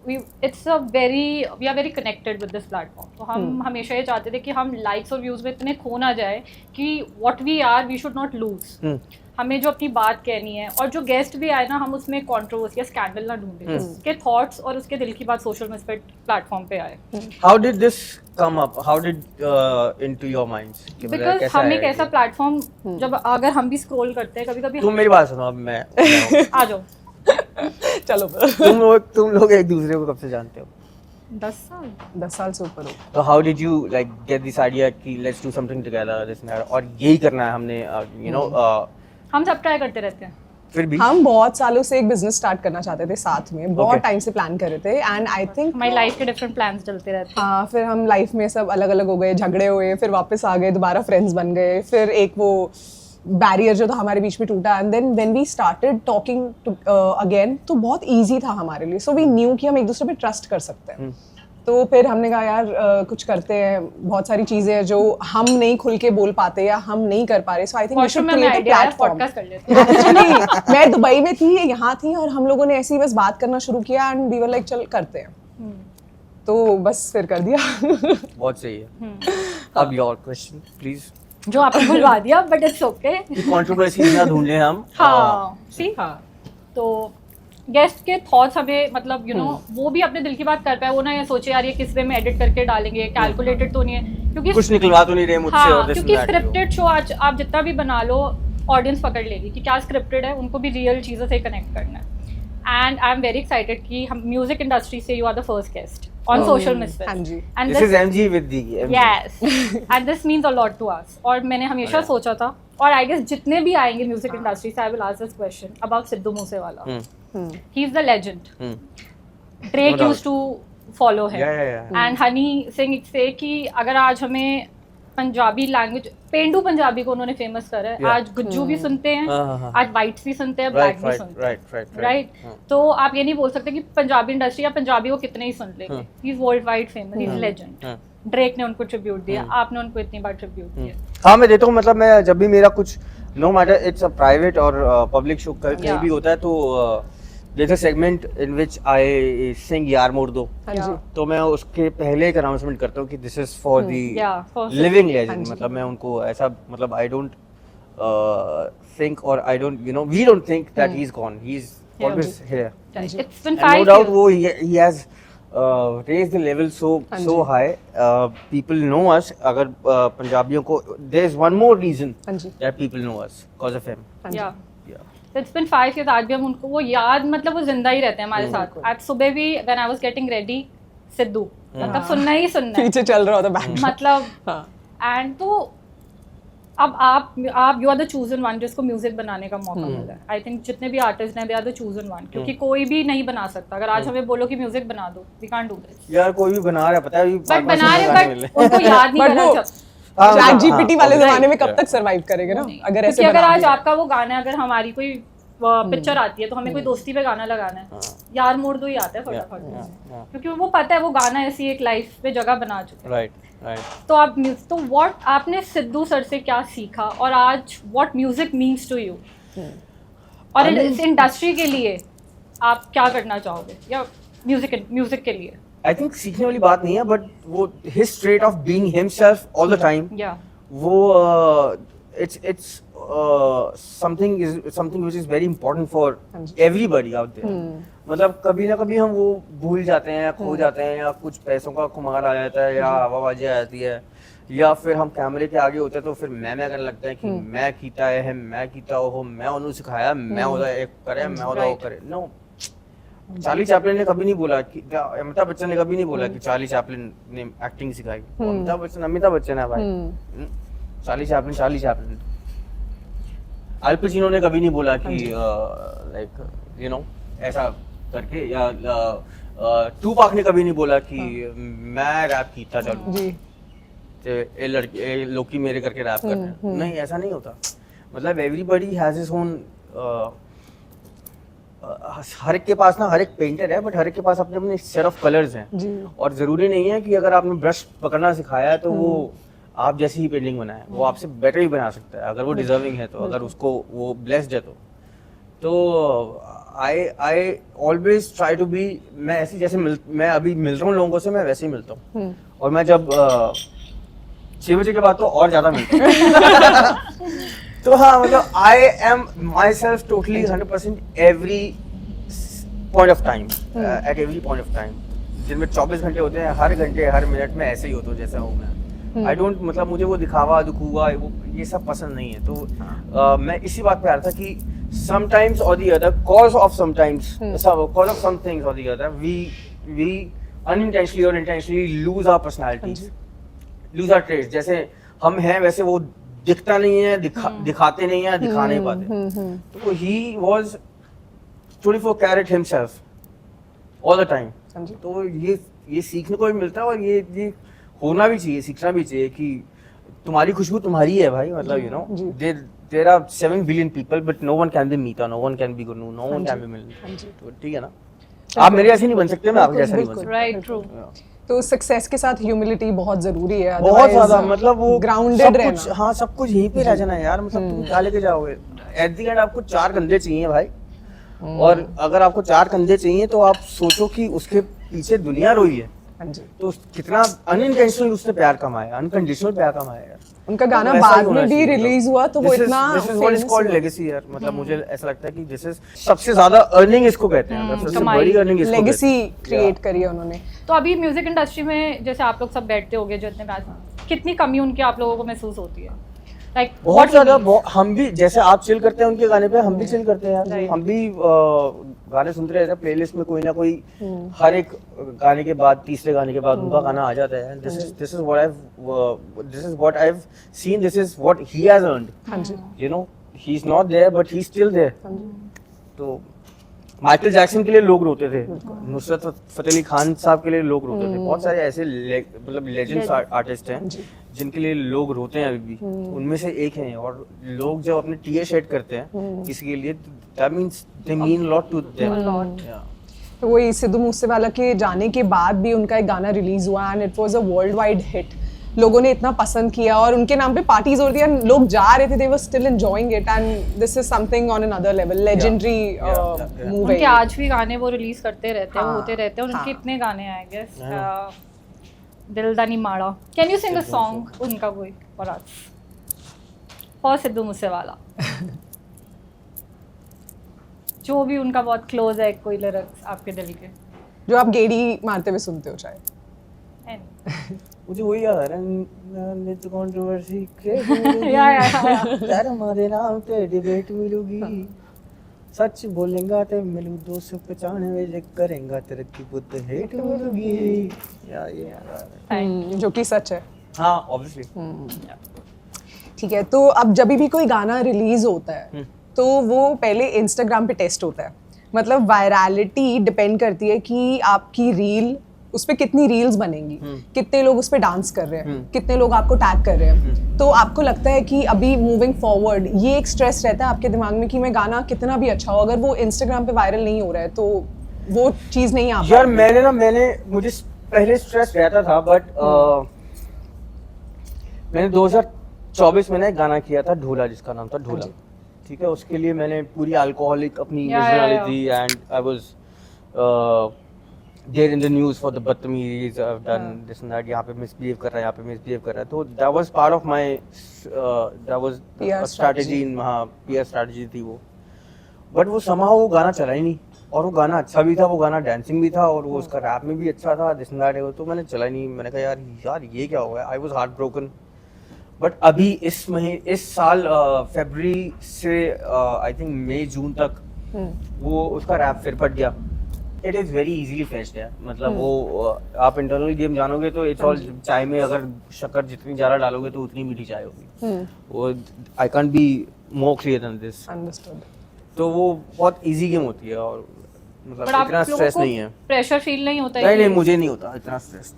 we are very connected with this platform. तो हम हमेशा ये चाहते थे कि हम लाइक्स और व्यूज में इतने खो ना जाए कि what we are we should not lose. हमें जो अपनी बात कहनी है, और जो गेस्ट भी आए ना, हम उसमें कंट्रोवर्सी या स्कैंडल ना ढूंढे, उसके थॉट्स और उसके दिल की बात सोशल मिसफिट प्लेटफॉर्म पे आए।
How did this come up? How did into your minds? कि मतलब
बिकॉज
कैसा
हम
है
एक ऐसा
ये?
प्लेटफॉर्म, जब अगर हम भी स्क्रॉल करते हैं कभी कभी
तुम मेरी बात सुनो, अब मैं
आ जाओ।
चलो
तुम लोग एक दूसरे को कब से जानते हो?
10 साल
10 साल से ऊपर हो।
तो how did you like get this idea कि let's do something together this and और यही करना है हमने, यू नो
हम सब ट्राई करते रहते हैं।
फिर भी
हम बहुत सालों से एक बिजनेस स्टार्ट करना चाहते थे साथ में, बहुत
Okay.
टाइम से प्लान कर रहे थे, एंड आई थिंक
हमारी लाइफ के डिफरेंट प्लान्स चलते रहते हैं।
हाँ, फिर हम लाइफ में सब अलग अलग हो गए, झगड़े हुए, फिर वापस आ गए, दोबारा फ्रेंड्स बन गए, फिर एक वो बैरियर जो था हमारे बीच में टूटा, and then when we started talking again तो बहुत इजी था हमारे लिए, सो वी न्यू कि हम एक दूसरे पे ट्रस्ट कर सकते हैं। तो फिर हमने कहा यार कुछ करते हैं, बहुत सारी चीजें हैं जो हम नहीं खुल के बोल पाते या हम नहीं कर पा रहे, so I think we should create a platform.
Podcast कर लेते हैं।
एक्चुअली मैं दुबई में थी, यहाँ थी, और हम लोगों ने ऐसे ही बस बात करना शुरू किया, एंड वी वर लाइक चल करते हैं, तो बस फिर कर दिया।
बहुत सही है। अब योर क्वेश्चन प्लीज।
जो आपने बुलवा दिया, बट इट्स ओके।
कंट्रोवर्सी ना ढूंढ लें हम।
हाँ, सी
हाँ,
तो गेस्ट के थॉट्स हमें, मतलब यू नो वो भी अपने दिल की बात कर पाए, वो ना ये सोचे यार ये किस वे में एडिट करके डालेंगे, कैलकुलेटेड तो नहीं है, क्योंकि
कुछ निकलवा तो नहीं रहे मुझसे
हाँ,
और this
क्योंकि
and that,
स्क्रिप्टेड शो आज आप जितना भी बना लो ऑडियंस पकड़ लेगी कि क्या स्क्रिप्टेड है, उनको भी रियल चीज़ों से कनेक्ट करना है। And I am very excited कि हम म्यूजिक इंडस्ट्री से you are the first guest on social misfit.
हाँ जी।
And
This is MG with the MG.
Yes, and this means a lot to us. और मैंने हमेशा सोचा था, और आई गेस जितने भी आएंगे म्यूजिक इंडस्ट्री से, I will ask this question about Sidhu Moosewala. He is the legend. Drake
No doubt.
Used to follow him,
Yeah, yeah, yeah.
And Honey Singh से कि अगर आज हमें पंजाबी लैंग्वेज, पेंडू पंजाबी को उन्होंने फेमस करा है,
Yeah.
आज गुज्जू भी सुनते हैं,
हाँ.
आज वाइट्स भी सुनते हैं, ब्लैक
Right,
भी
right,
सुनते हैं,
right.
राइट।
हाँ.
तो आप ये नहीं बोल सकते कि पंजाबी इंडस्ट्री या पंजाबी को कितने ही सुन लेंगे। He is world wide famous, he is legend.
हाँ.
ड्रेक ने उनको ट्रिब्यूट दिया, आपने उनको इतनी बार ट्रिब्यूट दिया।
हाँ, मैं देता हूँ, मतलब मैं जब भी मेरा कुछ no matter it's a private और पब्लिक शो कहीं
Yeah.
भी होता है, तो जैसे सेगमेंट इन विच आई सिंग यार मोर दो,
हाँ जी।
तो मैं उसके पहले एक अनाउंसमेंट करता हूँ कि this is for
Yeah, for
the living
हाँ
लेजेंड।
जी।
मतलब मैं उनको ऐसा, मतलब आई डोंट थिंक और I don't, you know, we don't think that he is gone, he is always here.
It's been
And no
5
doubt
years.
वो he has raised the level so high. People know us. अगर पंजाबियों को, there is one more reason
हाँ जी।
that people know us because of him.
हाँ जी।
Yeah.
Yeah.
So it's been 5 years, आज भी हम उनको वो याद, मतलब वो जिंदा ही रहते हैं हमारे साथ।
बिल्कुल।
आज सुबह भी when I was getting ready, Sidhu, मतलब सुनना ही सुनना है,
पीछे चल रहा होता बैक।
मतलब।
हाँ।
एंड तो अब आप you are the chosen one जिसको म्यूजिक बनाने का मौका मिला है। आई थिंक जितने भी आर्टिस्ट हैं, they are the chosen one, क्योंकि कोई भी नहीं बना सकता। अगर आज हमें बोलो कि म्यूजिक बना दो, वी कांट डू दिस।
यार कोई भी बना रहा है, पता है, अभी
बट
500
बना रहे,
गाने मिल
बट उनको याद नहीं
But
करना
वो-
चाहिए।
हाँ,
चैट
हाँ,
जीपीटी
हाँ,
वाले
right.
जमाने में कब
Yeah.
तक सरवाइव करेंगे ना,
नहीं,
अगर ऐसे
क्योंकि अगर
बना
आज
दिया।
आपका वो गाना है, अगर हमारी कोई पिक्चर आती है तो हमें कोई दोस्ती पे गाना लगाना है, यार मोड़ दो ही आता है फटाफट,
yeah.
क्योंकि वो पता है वो गाना ऐसी एक लाइफ में जगह बना चुका है।
Right, right.
तो आप तो व्हाट आपने सिद्धू सर से क्या सीखा, और आज what music means to you, और इस इंडस्ट्री के लिए आप क्या करना चाहोगे, या म्यूजिक के लिए?
आई थिंक सीखने वाली बात नहीं है, बट वो his trait of being himself all the time,
या
वो it's something which is very important for everybody out there. मतलब कभी ना कभी हम वो भूल जाते हैं, खो जाते हैं, या कुछ पैसों का खुमार आ जाता है, या हवाबाजी आ जाती है, या फिर हम कैमरे के आगे होते हैं तो फिर मैं करने लगते हैं कि मैं कीता है, मैं कीता हो, मैं उन्होंने सिखाया, मैं उधर एक करे, मैं उधर वो करे. नो, चार्ली चैपलिन ने कभी नहीं बोला कि, अमिताभ बच्चन ने कभी नहीं बोला कि चार्ली चैपलिन ने एक्टिंग सिखाई. अमिताभ बच्चन है भाई. Charlie Chaplin. अल पचिनो ने कभी नहीं बोला कि लाइक यू नो ऐसा करके, या टूपाक ने कभी नहीं बोला कि मैं रैप कीता चलो
जी
ये लड़के लोकी मेरे करके रैप करना है. नहीं, ऐसा नहीं होता. मतलब एवरीबॉडी हैज हिज ओन. हर एक के पास ना, हर एक पेंटर है, बट हर एक के पास अपने अपने सेट ऑफ कलर्स हैं. और जरूरी नहीं है कि अगर आपने ब्रश पकड़ना सिखाया है तो वो आप जैसी ही पेंटिंग बनाए, वो आपसे बेटर ही बना सकता है अगर वो डिजर्विंग है तो, अगर उसको वो ब्लेस्ड है तो I always try to be, मैं ऐसे जैसे मैं अभी मिल रहा हूँ लोगों से, मैं वैसे ही मिलता हूँ. और मैं जब 6 बजे के बाद तो और ज्यादा मिलता हूँ. तो हाँ, मतलब I am my self totally 100% every point of time, at every point of time. जिनमें 24 घंटे होते हैं, हर घंटे हर मिनट में ऐसे ही होता हूँ जैसा हूँ मैं. आई डोंट, मतलब मुझे वो दिखावा दुखुआ ये सब पसंद नहीं है. तो मैं इसी बात पे आ रहा था कि sometimes or the other, cause of some things or the other, we unintentionally or intentionally lose our personalities, lose our traits. जैसे हम हैं वैसे वो दिखता नहीं है, दिखाते नहीं है, दिखा नहीं पाते. तो he was 24 karat himself all the time. तो ये सीखने को भी मिलता है, और ये होना भी चाहिए, सीखना भी चाहिए कि तुम्हारी खुशबू तुम्हारी है भाई. मतलब you know there are 7 billion people, but no one can be Meeta, no one can be Gunu, no one can be Milind. तो ठीक है ना, आप मेरे जैसे नहीं बन सकते, मैं आपके जैसा नहीं बन सकता.
Right, true.
तो सक्सेस के साथ ह्यूमिलिटी बहुत जरूरी है.
बहुत ज्यादा, मतलब वो
ग्राउंडेड रहना.
हाँ, सब कुछ यहीं पे रह जाना है यार. मतलब तुम क्या लेके जाओगे? एट द एंड आपको 4 कंधे चाहिए भाई. और अगर आपको 4 कंधे चाहिए तो आप सोचो कि उसके पीछे दुनिया रोई है. तो कितना अनइंटेंशनल उसने प्यार कमाया, अनकंडीशनल प्यार कमाया यार.
उनका गाना बाद में भी रिलीज हुआ तो वो इतना
फेमस कॉल्ड लेगेसी यार. मतलब मुझे ऐसा लगता है कि दिस इज सबसे ज्यादा अर्निंग इसको कहते हैं, सबसे बड़ी अर्निंग इसको
लेगेसी क्रिएट करी है उन्होंने.
तो अभी म्यूजिक इंडस्ट्री में जैसे आप लोग सब बैठते होगे जो इतने पास, कितनी कमी उनकी आप लोगों को महसूस होती है? लाइक
बहुत ज्यादा. हम भी जैसे आप चिल करते हैं उनके गाने पे, हम भी चिल करते हैं यार. हम भी गाने सुनते रहते हैं. प्लेलिस्ट में कोई ना कोई हर एक गाने के बाद, तीसरे गाने के बाद उनका गाना आ जाता है. This is what I have seen, this is what he has earned. You know, he is not there but he is still there. तो माइकल जैक्सन के लिए लोग रोते थे, नुसरत फतेह अली खान साहब के लिए लोग रोते थे. बहुत सारे ऐसे मतलब लेजेंड्स आर्टिस्ट हैं जिनके लिए लोग रोते हैं अभी भी. उनमें से एक हैं. और लोग जब अपने टीयर शेड करते हैं किसी के लिए, that means they mean lot to them.
तो वही सिद्धू मूसेवाला के जाने के बाद भी उनका एक गाना रिलीज हुआ and it was a world wide hit. लोगों ने इतना पसंद किया और उनके नाम पे पार्टीज हो रही थी, लोग जा रहे थे, they were still enjoying it and this is something on another level. Legendary move.
उनके आज भी गाने वो रिलीज करते रहते हैं, होते रहते हैं. और उनके इतने गाने हैं, आई गेस दिलदानी माड़ा. Can you sing a song उनका कोई for us, for Sidhu Moosewala? जो भी उनका बहुत क्लोज है, कोई लिरिक्स आपके दिल के
जो आप गेड़ी मारते हुए सुनते हो चाहे.
मुझे वही याद आ रहा है, नित कंट्रोवर्सी क्रेज यार, हमारे नाम पे डिबेट मिलूगी, सच बोलेगा तो मिलू 295, जे करेगा तरक्की बुद्ध हेट मिलूगी.
जो कि सच है.
हाँ, ऑब्वियसली.
ठीक है. तो अब जब भी कोई गाना रिलीज होता है तो वो पहले इंस्टाग्राम पे टेस्ट होता है. मतलब वायरलिटी डिपेंड करती है कि आपकी रील, उस पर कितनी रील्स बनेंगी, कितने लोग उस पर डांस कर रहे हैं, कितने लोग आपको टैग कर रहे हैं. तो आपको लगता है कि अभी मूविंग फॉरवर्ड ये एक स्ट्रेस रहता है आपके दिमाग में कि मैं गाना कितना भी अच्छा हो, अगर वो इंस्टाग्राम पे वायरल नहीं हो रहा है तो वो चीज़ नहीं आ
यार. मुझे पहले स्ट्रेस रहता था, बट मैंने 2024 में ना एक गाना किया था ढोला, जिसका नाम था ढोला. ठीक है, उसके लिए मैंने पूरी अल्कोहलिक अपनी इमेज बना ली थी and I was they're in the news for the बदतमीज I've done this and that, यहाँ पे misbehave कर रहा है, यहाँ पे misbehave कर रहा है, तो that was part of my that was
PR
a strategy in हाँ PR strategy थी वो, but वो somehow वो गाना चला ही नहीं, और वो गाना अच्छा भी था, वो गाना डांसिंग भी था, और वो उसका रैप में भी अच्छा था, this and that, तो मैंने चला ही नहीं, मैंने कहा यार ये क्या हो गया, I was heartbroken. बट अभी इस साल फरवरी से आई थिंक मई जून तक वो उसका रैप फिर पट गया. It is very easily faced है, मतलब वो आप इंटरनल गेम जानोगे तो इट्स ऑल चाय में अगर शक्कर जितनी ज़्यादा डालोगे तो उतनी मीठी चाय होगी. वो I can't be more clear than this.
Understood.
तो वो बहुत इजी गेम होती है, और मतलब
But आप
इतना
लोगों
स्ट्रेस
को
नहीं है.
प्रेशर फील नहीं होता है
नहीं
कि-
नहीं, मुझे नहीं होता इतना स्ट्रेस.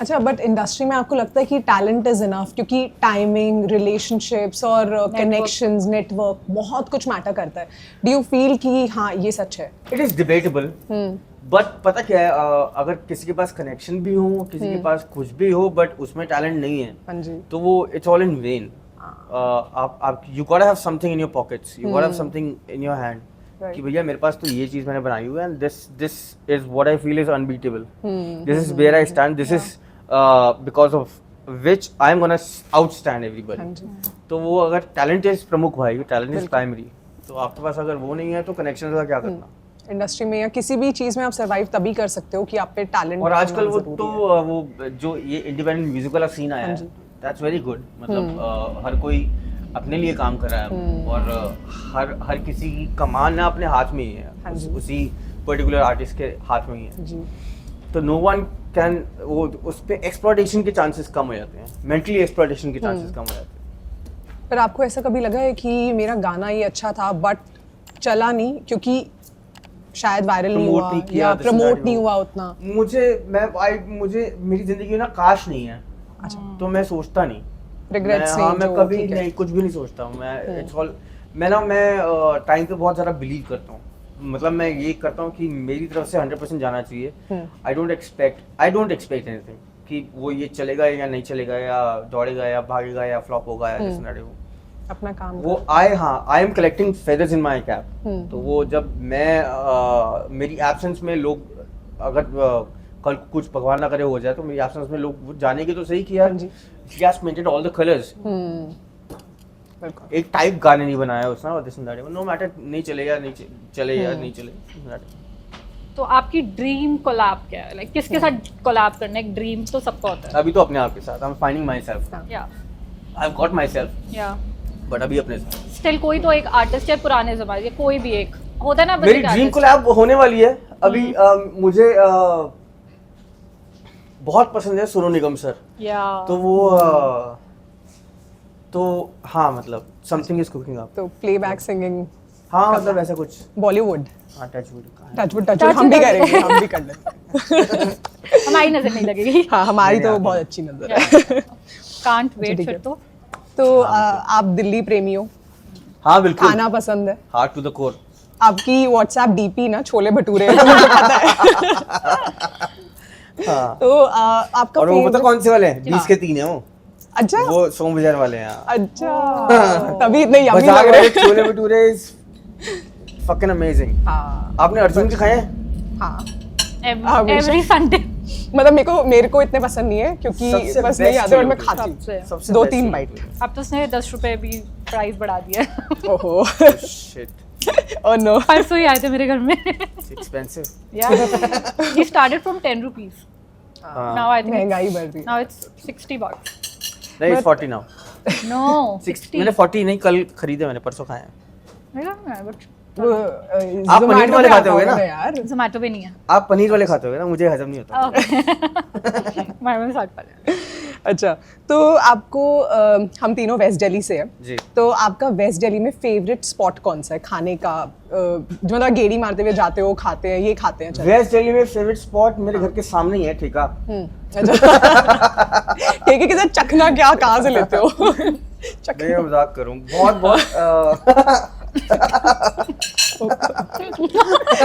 अच्छा, बट इंडस्ट्री में आपको लगता है कि टैलेंट इज इनफ, क्योंकि टाइमिंग, रिलेशनशिप्स और कनेक्शंस, नेटवर्क बहुत कुछ मैटर करता है. डू यू फील कि हाँ ये सच है?
इट इज डिबेटेबल, बट पता क्या है, अगर किसी के पास कनेक्शन भी हो, किसी के पास कुछ भी हो, बट उसमें टैलेंट नहीं है,
हाँ जी.
तो वो इट्स ऑल इन वेन. आप you got have something in your pockets, you got have something in your hand कि भैया मेरे पास तो ये चीज मैंने बनाई हुई है, and this is what I feel is unbeatable. This is where I stand, this is because of which I am gonna outstand
हाँ
एवरीबॉडी.
जी.
तो वो अगर टैलेंट इज प्रमुख भाई, टैलेंट इज प्राइमरी, तो आपके पास अगर वो नहीं है तो कनेक्शन का क्या करना.
इंडस्ट्री में या किसी भी चीज में आप सरवाइव तभी कर सकते हो कि आप पे टैलेंट.
और आजकल वो तो वो जो ये इंडिपेंडेंट म्यूजिक वाला सीन आया है, दैट्स वेरी गुड. मतलब हर कोई अपने लिए काम कर रहा है, और हर किसी की कमान ना अपने हाथ में ही है, उसी पर्टिकुलर आर्टिस्ट के हाथ में ही है.
जी.
तो नो वन कैन, वो उस पे एक्सप्लॉयटेशन के चांसेस कम हो जाते हैं, मेंटली एक्सप्लॉयटेशन के चांसेस कम हो जाते हैं.
पर आपको ऐसा कभी लगा है कि मेरा गाना ये अच्छा था बट चला नहीं क्योंकि शायद वायरल नहीं
Promote
हुआ
नहीं किया,
या
this and
प्रमोट
that
नहीं
वो.
हुआ उतना?
मुझे मेरी जिंदगी में ना काश नहीं है, तो मैं सोचता नहीं.
रिग्रेट्स नहीं?
मैं
जो
कभी
ठीक है.
नहीं, कुछ भी नहीं सोचता हूँ मैं. इट्स ऑल, मैं टाइम पे बहुत ज़्यादा बिलीव करता हूँ. मतलब मैं ये करता हूँ कि मेरी तरफ से 100% जाना चाहिए. आई डोंट एक्सपेक्ट एनीथिंग कि वो ये चलेगा या नहीं चलेगा, या दौड़ेगा या भागेगा या फ्लॉप होगा या जिस तरह.
अपना काम
वो I am collecting feathers in my cap. तो वो जब मैं मेरी एब्सेंस में लोग अगर कल कुछ भगवान ना करे हो जाए, तो मेरी एब्सेंस में लोग वो जानेंगे तो सही कि यार he has painted all the colors. एक टाइप गाने नहीं बनाया उसने, और this and that, no matter, नहीं चलेगा नहीं चले.
तो आपकी ड्रीम कोलैब क्या है? लाइक किसके साथ कोलैब करना? एक ड्रीम तो सबका होता है.
अभी तो अपने आप के साथ, I am finding myself.
या
I have got myself,
या
बट अभी अपने साथ.
स्टिल कोई तो एक आर्टिस्ट है पुराने जमाने के, कोई भी एक होता है ना.
मेरी ड्रीम कोलैब होने वाली है अभी. मुझे बहुत पसंद है सोनू निगम सर.
या
तो वो तो हाँ, मतलब समथिंग इज कुकिंग अप.
तो प्लेबैक सिंगिंग,
हाँ मतलब ऐसा कुछ.
बॉलीवुड,
हाँ, टचवुड.
टचवुड हम भी करेंगे, हम भी कर लेंगे.
हमारी नजर नहीं लगेगी.
हाँ, हमारी तो बहुत अच्छी नजर है.
Can't wait.
ठीक है.
फिर
तो आप दिल्ली प्रेमी हो,
हाँ बिल्कुल,
खाना पसंद है,
हार्ट टू द कोर.
आपकी व्हाट्सएप डीपी ना छोले भटूरे है, तो मुझे पता है.
हाँ.
तो आपका
और वो पता
favorite-
कौन से वाले हैं? 20 के 3 है वो.
अच्छा
वो सोम बाजार वाले हैं.
अच्छा, तभी इतने यम्मी
बाजार
लग रहे
वाले
हैं.
Chole bhature is fucking amazing.
हाँ
आपने अर्जुन के खाए हैं?
हाँ,
एवरी संडे.
मतलब मेरे को इतने पसंद नहीं है क्योंकि
सबसे
बस नहीं
best
आते, और मैं
छोले
खाती हूँ
सबसे
सबसे
2-3
best
बाइट.
अब तो उसने 10 रुपए भी प्राइस बढ़ा दिया है.
ओहो.
Shit,
oh no.
परसों ही आए थे मेरे घर में.
it's expensive.
He started from 10 rupees.
हाँ.
Now I think
महंगाई बढ़ रही है.
now it's 60 bucks.
नहीं, it's 40 now.
No,
60. मैंने 40 नहीं, कल खरीदे, मैंने परसों खाए हैं.
मेरा है बट
वो,
आप पनीर
Zomato
वाले
पे
खाते होगे
आता
ना?
यार.
जोमेटो पे नहीं है.
आप पनीर वाले खाते होगे ना, मुझे हजम नहीं होता.
मेरे में 60 वाले.
अच्छा, तो आपको हम तीनों वेस्ट दिल्ली से हैं,
जी.
तो आपका वेस्ट दिल्ली में फेवरेट स्पॉट कौन सा है खाने का, जो मतलब गेड़ी मारते हुए जाते हो, खाते हैं, ये खाते हैं? चलो.
वेस्ट दिल्ली में फेवरेट स्पॉट मेरे घर के सामने ही है, ठेका.
अच्छा. ठीक है, किसी चखना क्या, कहाँ से लेते हो?
नहीं, मैं मजाक करूं.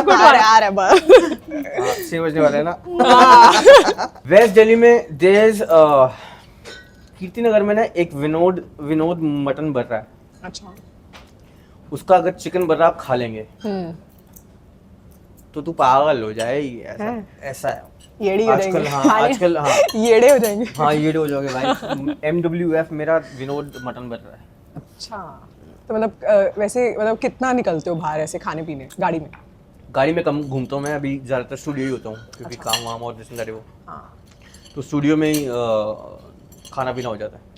बहुत
आ रहा है बस.
6 बजने वाले हैं ना. वेस्ट दिल्ली में देयर कीर्ति नगर में ना एक विनोद मटन बन रहा है.
अच्छा.
उसका अगर चिकन बन रहा आप खा लेंगे. तो तू पागल हो जाए, ऐसा
हैं?
ऐसा है
येड़ी हो
आजकल।
जाएंगे।
हाँ आजकल, हाँ
येड़े हो जाएंगे।
हाँ ये हो जाओगे भाई। MWF मेरा विनोद मटन बन रहा है।
अच्छा, तो मतलब वैसे मतलब कितना निकलते हो बाहर ऐसे खाने पीने गाड़ी में?
गाड़ी में कम घूमता हूँ मैं, अभी ज़्यादातर स्टूडियो ही होता हूँ क्योंकि काम वाम और जिसमें करे वो,
हाँ।
तो स्टूडियो में ही खाना पीना हो जाता है।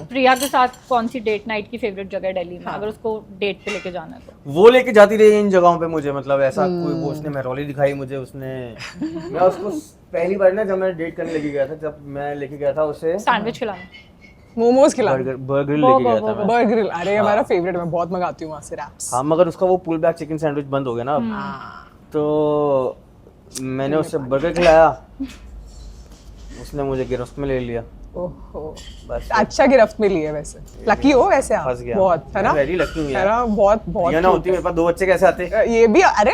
प्रिया के साथ कौन सी डेट नाइट की फेवरेट जगह है दिल्ली में, अगर उसको डेट पे लेके जाना है तो?
वो लेके जाती रही इन जगहों पे मुझे, मतलब ऐसा कोई वो उसने महरौली दिखाई मुझे, उसने मैं उसको पहली बार ना जब मैं डेट करने लेके गया था, जब मैं लेके गया था उसे
सैंडविच खिलाना,
मोमोज खिला,
बर्गर लेके गया था मैं।
बर्गर, अरे हमारा फेवरेट, मैं बहुत मंगाती हूँ वहाँ से रैप्स।
हाँ मगर उसका वो पुल बैक चिकन सैंडविच बंद हो गया ना अब, तो मैंने उससे बर्गर खिलाया, उसने मुझे गिरफ्त में ले लिया।
ओहो,
बस
अच्छा गिरफ्त में लिए वैसे, लकी हो वैसे आप
फंस गया
बहुत, है ना?
वेरी लकी हूँ
है
यार।
ना, बहुत बहुत
ये ना होती मेरे पास 2 बच्चे कैसे आते?
ये भी, अरे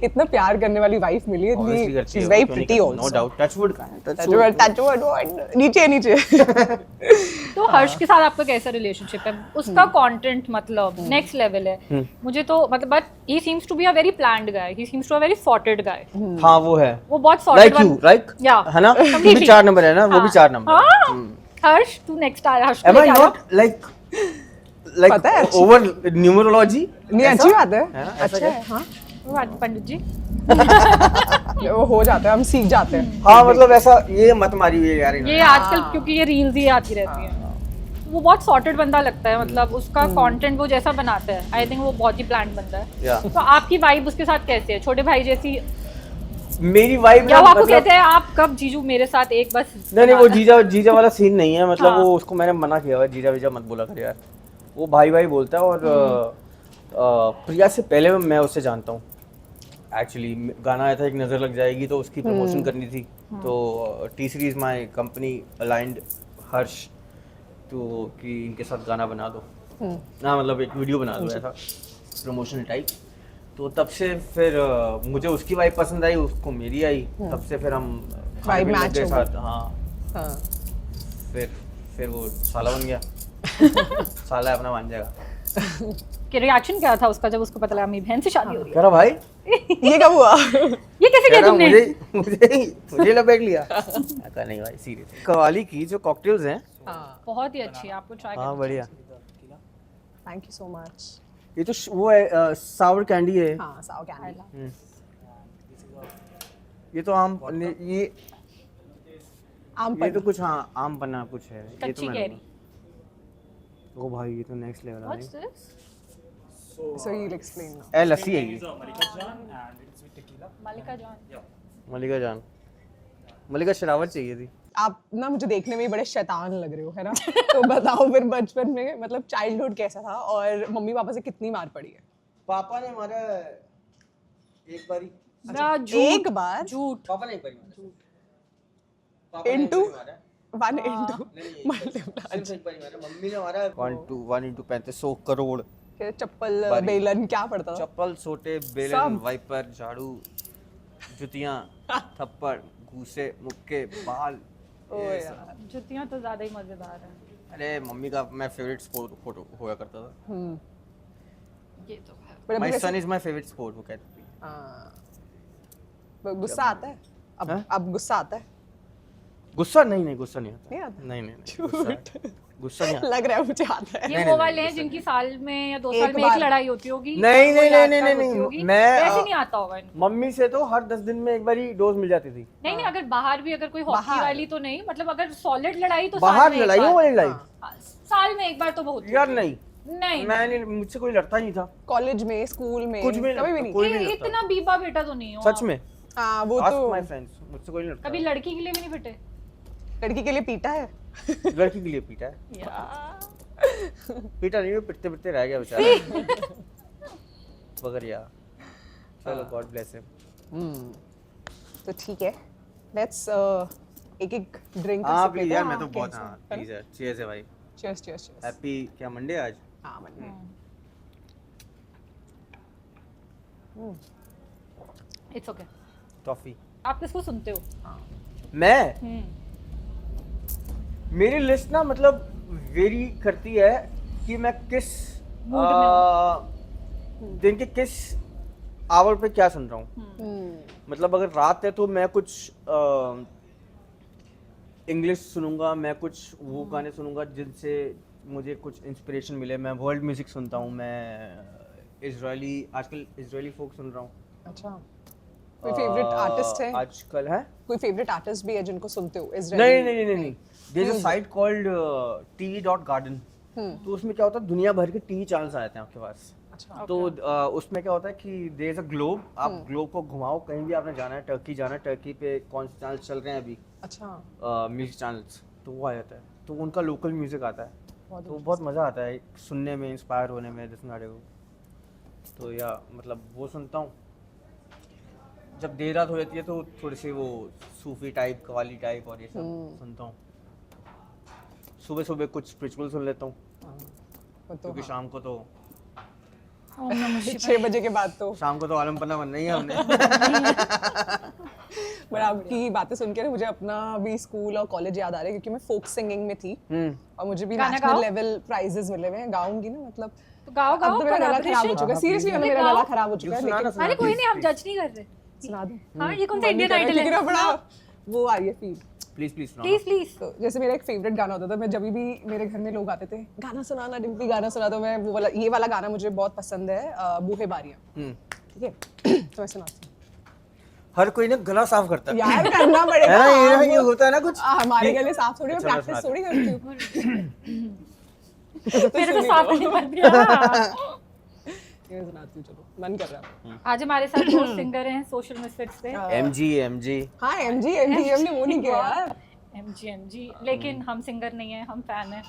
इतना प्यार करने वाली वाइफ मिली है,
Obviously
इतनी
करती
शी
है
इज
वो,
वेरी
क्यों नहीं
प्रिटी
करती?
आल्सो।
No doubt, touchwood का है,
टचवुड नीचे नीचे।
तो हर्ष के साथ आपका कैसा रिलेशनशिप है? उसका कंटेंट मतलब नेक्स्ट लेवल है, मुझे तो मतलब, but he seems to be a very planned guy, he seems to a very sorted guy.
हाँ वो है,
वो बहुत सॉर्टेड
लाइक यू राइट,
या
है ना? तू भी 4 नंबर है ना, वो भी 4 नंबर।
हर्ष तू नेक्स्ट आ, हर्ष को
Am I
लेके आ
not like
पता है, अच्छी-
over numerology?
नहीं,
ऐसा?
अच्छी बात है,
है ना? ऐसा
अच्छा
क्या?
है, हाँ
जाओ। पंडित जी
वो हो जाता है, हम सीख जाते हैं।
हाँ मतलब ऐसा ये मत मारी हुई है यार
ये
इन्होंने।
आजकल क्योंकि ये रील्स ही आती रहती हैं, वो बहुत सॉर्टेड बंदा लगता है, मतलब उसका कंटेंट वो जैसा बनाता है, आई थिंक वो बहुत ही प्लान्ड बंदा है।
या
तो आपकी वाइब उसके साथ कैसे है? छोटे भाई जैसी,
मेरी वाइब
या
ना
वो आपको
मतलब
कहते हैं आप कब जीजू मेरे साथ एक बस?
नहीं वो जीजा वाला सीन नहीं है, मतलब
हाँ।
वो उसको मैंने मना किया हुआ है, जीजा वीजा मत बोला कर यार, वो भाई भाई बोलता है। और प्रिया से पहले मैं उससे जानता हूँ एक्चुअली, गाना आया था एक नज़र लग जाएगी, तो उसकी प्रमोशन करनी थी, तो T Series my company aligned Harsh, तो कि इनके साथ गाना बना दो ना, मतलब एक वीडियो बना दो ऐसा प्रमोशनल टाइप। तो तब से फिर मुझे उसकी वाइब पसंद आई, उसको मेरी आई, तब से फिर हम
Vibe
खाने-पीने
match
के
हो
साथ, हाँ
हाँ।
फिर वो साला बन गया। साला अपना मान जाएगा।
कि रिएक्शन क्या था उसका जब उसको पता लगा मेरी बहन से शादी हो रही
कह रहा भाई
ये कब हुआ?
है? ये कैसे
कह
किया
रहा
तुमने?
मुझे लपेट लिया। कहा नहीं भाई सीरियस। कवाली की जो कॉकटेल्स हैं,
हाँ,
बहुत ही अच्छी है, आपको ट्राई
हाँ
करना
बढ़िया।
Thank you so much.
ये तो वो है सावर कैंडी है।
हाँ, साव कैंडी।
चाहिए।
ये तो आम ये
आम
ये तो
पर
कुछ, हाँ आम पन्ना कुछ है ये तो
कच्ची
मैंने
कैरी।
ओ भाई ये तो नेक्स्ट लेवल है
What's
भाई।
this?
so you'll explain now.
ए लस्सी है ये।
मालिका जॉन।
मलिका जान, मलिका शरावत चाहिए थी।
आप ना मुझे देखने में ही बड़े शैतान लग रहे हो, है ना? तो बताओ फिर बचपन में मतलब चाइल्डहुड कैसा था और मम्मी पापा से कितनी मार पड़ी है?
पापा ने हमारा एक बारी,
ना, झूठ,
एक बार
झूठ।
पापा ने एक बारी मारा। पापा ने एक
Into?
बारी मारा।
1 into
नहीं,
multiply।
सिर्फ एक बारी मारा। मम्मी ने हमारा 1 into 35 करोड़।
क्या चप्पल
बारी।
बेलन क्या पड़ता था?
चप्पल, सोटे, बेलन,
सब।
वाइपर, झाड़ू, जुतियां, थप्पड़, घूसे, मुक्के, बाल।
ओ
ये
यार।
सब।
जुतियां तो ज्यादा ही मजेदार है।
अरे मम्मी का मैं फेवरेट स्पोर्ट फोटो होया करता था।
ये तो है।
बट
माय
अभी
सन इज माय फेवरेट स्पोर्ट, वो कहती थी।
हाँ। गुस्सा आता है?
हाँ?
अब गुस्सा आता है?
गुस्सा नहीं गुस्सा नहीं आता।
नहीं आता?
नहीं गुस्सा नहीं आता।
लग रहा है मुझे आता है।
ये
नहीं,
वो
नहीं,
वाले हैं
गुस्सा
जिनकी साल में या 2
एक
साल में
बार।
एक लड़ाई होती होगी।
नहीं,
और वो
नहीं,
यादगार
नहीं, नहीं,
होती
नहीं,
होगी।
मैं,
वैसे नहीं आता होगा इनको।
मम्मी से तो हर 10 दिन में एक बारी डोज मिल जाती थी।
नहीं नहीं, अगर बाहर भी अगर कोई हॉकी
बाहर।
वाली तो नहीं, मतलब अगर सॉलिड लड़ाई तो
बाहर
साल में एक
लड़ाई
बार।
वाली लड़ाई
हाँ, साल में एक बार तो बहुत
यार
होती है।
नहीं,
नहीं
मैं नहीं, मुझसे कोई लड़ता नहीं था
कॉलेज में, स्कूल में,
कुछ भी
कभी भी
नहीं,
नहीं।
कोई
ये
नहीं लड़ता।
इतना बीबा बेटा तो नहीं हो
सच
आप।
में,
हाँ वो
आस्क
तो
माय फ्रेंड्स, मुझसे कोई नहीं लड़ता।
कभी लड़की के लिए भी नहीं पिटे?
लड़की के लिए पीटा है।
लड़की के लिए पीटा है, पीटा नहीं, पिटते पिटते रह गया बेचारा। मगर यार चलो, गॉड ब्लेस हिम।
तो ठीक है, लेट्स एक एक ड्रिंक
हाँ प्लीज यार, मैं तो बहुत, हाँ प्लीज यार, चीयर्स है भाई।
Cheers cheers cheers.
हैप्पी क्या मंडे आज?
हाँ मन
इट्स ओके।
टॉफी।
आप किसको सुनते हो?
मैं, मेरी लिस्ट ना मतलब वेरी करती है कि मैं किस
Mood में
दिन के किस आवर पे क्या सुन रहा हूँ। मतलब अगर रात है तो मैं कुछ इंग्लिश सुनूंगा, मैं कुछ वो गाने सुनूंगा जिनसे मुझे कुछ इंस्पिरेशन मिले। मैं वर्ल्ड म्यूजिक सुनता हूँ, मैं आजकल इजरायली फोक सुन रहा हूँ।
अच्छा, कोई फेवरेट आर्टिस्ट है?
आजकल है
कोई फेवरेट आर्टिस्ट भी है जिनको सुनते हो?
नहीं। There is a site called tv.garden। तो उसमें क्या होता है, दुनिया भर के टीवी चैनल्स आते हैं आपके पास।
अच्छा,
तो उसमें क्या होता है कि देयर इज अ ग्लोब, आप ग्लोब को घुमाओ, कहीं भी आपने जाना है, टर्की जाना है, टर्की पे कौन से चैनल चल रहे हैं अभी,
अच्छा,
म्यूजिक चैनल्स, तो वो आ जाता है, तो उनका लोकल म्यूजिक आता है,
बहुत
तो बहुत मज़ा आता है सुनने में, इंस्पायर होने में जिस गाने को। तो या मतलब वो सुनता हूँ। जब देर रात हो जाती है तो थोड़ी सी वो सूफी टाइप, कवाली टाइप और ये सब सुनता हूँ। सुबह सुबह कुछ स्पिरिचुअल सुन लेता हूँ,
वो तो
क्योंकि शाम को तो
ओम नमः
6 बजे के बाद तो।
शाम को तो आलम पन्ना बनना ही है हमने।
पर आपकी बातें सुन के ना मुझे अपना भी स्कूल और कॉलेज याद आ रहा है, क्योंकि मैं फोक सिंगिंग में थी और मुझे भी
गाना
नेशनल
गाओ?
लेवल प्राइजेस मिले हुए हैं। गाऊंगी ना, मतलब
तो गाओ
अब
गाओ
तो मेरा गला खराब हो चुका है, सीरियसली मेरा
गाओ।
गला खराब हो चुका है,
सुना ना,
लेकिन
सुना।
अरे कोई नहीं, हम जज नहीं कर रहे।
सुना दूं?
हाँ, ये कौन सा
मन नहीं
इंडियन
कर रहा,
आइडल
क्योंकि ना
है?
बड़ा वो आ रही है फील।
प्लीज प्लीज सुना।
Please please.
तो जैसे मेरा एक फेवरेट गाना होता था, मैं जब भी मेरे घर में लोग आते थे, गाना सुनाना डिम्पली, गाना सुना, तो मैं वो वाला, ये वाला गाना मुझे बहुत पसंद है, बूहे बारियां। ठीक है, तो मैं सुनाती हूँ।
हर कोई ना गला साफ करता है
यार करना पड़ेगा,
है ना,
आप-
ये होता है ना कुछ।
हमारे गले साफ थोड़ी, मैं
चलो,
प्रैक्टिस
सुनाते
थोड़ी करती हूँ।
मेरे तो साफ नहीं कर दिया।
ये सुनाती हूँ, चलो, मन कर रहा है।
आज हमारे साथ दो सिंगर हैं सोशल मिस्टेक्स पे।
एमजी
हाँ, एमजी हमने वो नहीं किया यार।
एमजी, लेकिन हम सिंगर नहीं है, हम फैन है।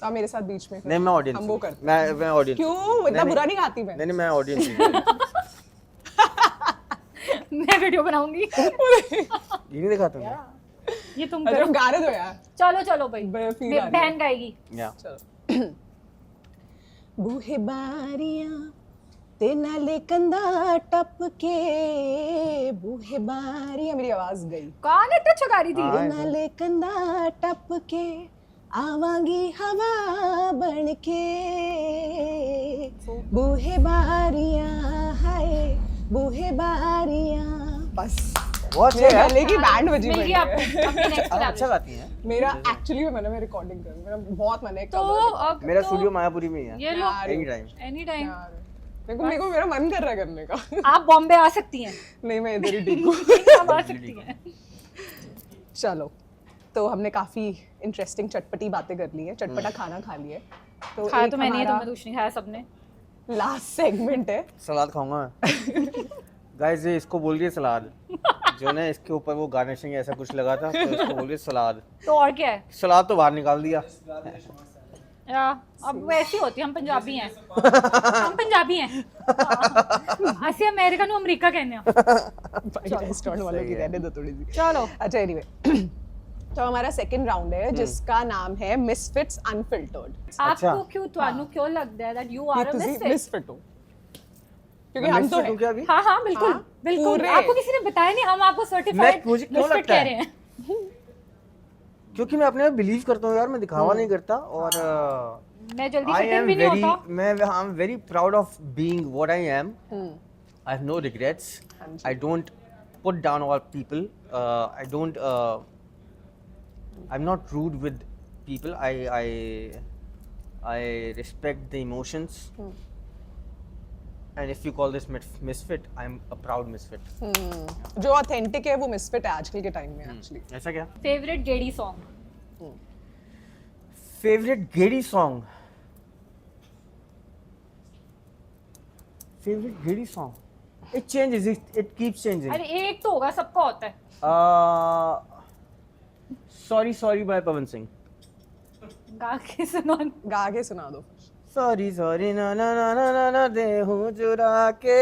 आप मेरे साथ बीच में,
नहीं, मैं ऑडियंस
हम वो करते
मैं ऑडियंस।
क्यों? इतना बुरा नहीं गाती मैं।
नहीं मैं ऑडियंस।
मैं वीडियो बनाऊंगी।
ये नहीं दिखाता मैं।
ये तुम
अच्छा,
करो।
गा दो यार।
चलो चलो भाई,
feel आ रही है।
बहन गाएगी।
या
चलो। बूहे बारियां ते नाले कंधा टप के, बूहे बारियां, मेरी आवाज गई।
कौन इतना अच्छा गा रही थी?
हाँ,
नाले कंधा टप के आवांगी हवा बन के, बूहे बारियां हाय बूहे बारियां। बस
बहुत
मेरे
अच्छा
गले की बैंड बजी
मिल
पड़ी
गई
है।
आपको अपनी नेक्स्ट
अच्छा
लेवल।
गाती हैं।
मेरा एक्चुअली मैंने रिकॉर्डिंग कर, मेरा बहुत मन है
तो अब
मेरा
तो
स्टूडियो मायापुरी में ही है।
ये लो
यार,
एनी टाइम।
एनी टाइम
मेरे को मेरा मन कर रहा है करने का।
आप बॉम्बे आ सकती हैं।
नहीं, मैं इधर ही ठीक हूँ।
आप आ सकती हैं।
चलो, तो हमने काफी इंटरेस्टिंग चटपटी बातें कर ली है, चटपटा खाना खा लिया है। तो
खाया
एक
तो मैंने ही,
हमारा
तुमने कुछ नहीं खाया सबने।
लास्ट सेगमेंट है।
सलाद खाऊंगा मैं। गाइस ये इसको बोल रही है सलाद, जो ने इसके ऊपर वो गार्निशिंग ऐसा कुछ लगा था, तो इसको बोल रही है सलाद।
तो और क्या है
सलाद तो बाहर निकाल दिया।
या, अब वैसी होती है, हम पंजाबी हैं। हम पंजाबी हैं। ਅਸੀਂ ਅਮਰੀਕਾ ਨੂੰ ਅਮਰੀਕਾ ਕਹਿੰਦੇ ਆ।
रेस्टोरेंट वालों की रहने दो थोड़ी सी।
चलो
अच्छा, एनीवे, तो हमारा सेकंड राउंड है जिसका नाम है मिसफिट्स अनफिल्टर्ड।
आपको क्यों, ਤੁਹਾਨੂੰ ਕਿਉਂ लगता है that you are a misfit?
Misfit हो, क्योंकि हम तो हैं।
क्या अभी?
हाँ हाँ बिल्कुल
हाँ,
बिल्कुल।
पूरे।
आपको किसी ने बताया नहीं, हम आपको सर्टिफाइड
मुझे क्यों
मिसफिट
लगता
कह
है?
रहे हैं।
क्योंकि मैं अपने आप बिलीव करता हूँ यार, मैं दिखावा नहीं करता, और
मैं जल्दी
I
फिट
am
भी नहीं
very
होता।
I'm very proud of being what I am. I have no regrets. I don't put down all people. I don't. I'm not rude with people. I respect the emotions. And if you call this misfit, I'm a proud misfit.
जो ऑथेंटिक है वो मिसफिट है आजकल के टाइम में एक्चुअली।
ऐसा क्या?
Favourite gedi song?
Favorite Gedi song. Favorite Gedi song. It changes. It keeps changing.
अरे एक तो होगा, सबका होता है।
Sorry by Pawan Singh.
गा के सुनो।
गा के सुना दो।
Sorry ना ना ना ना ना ना दे हूँ चुरा के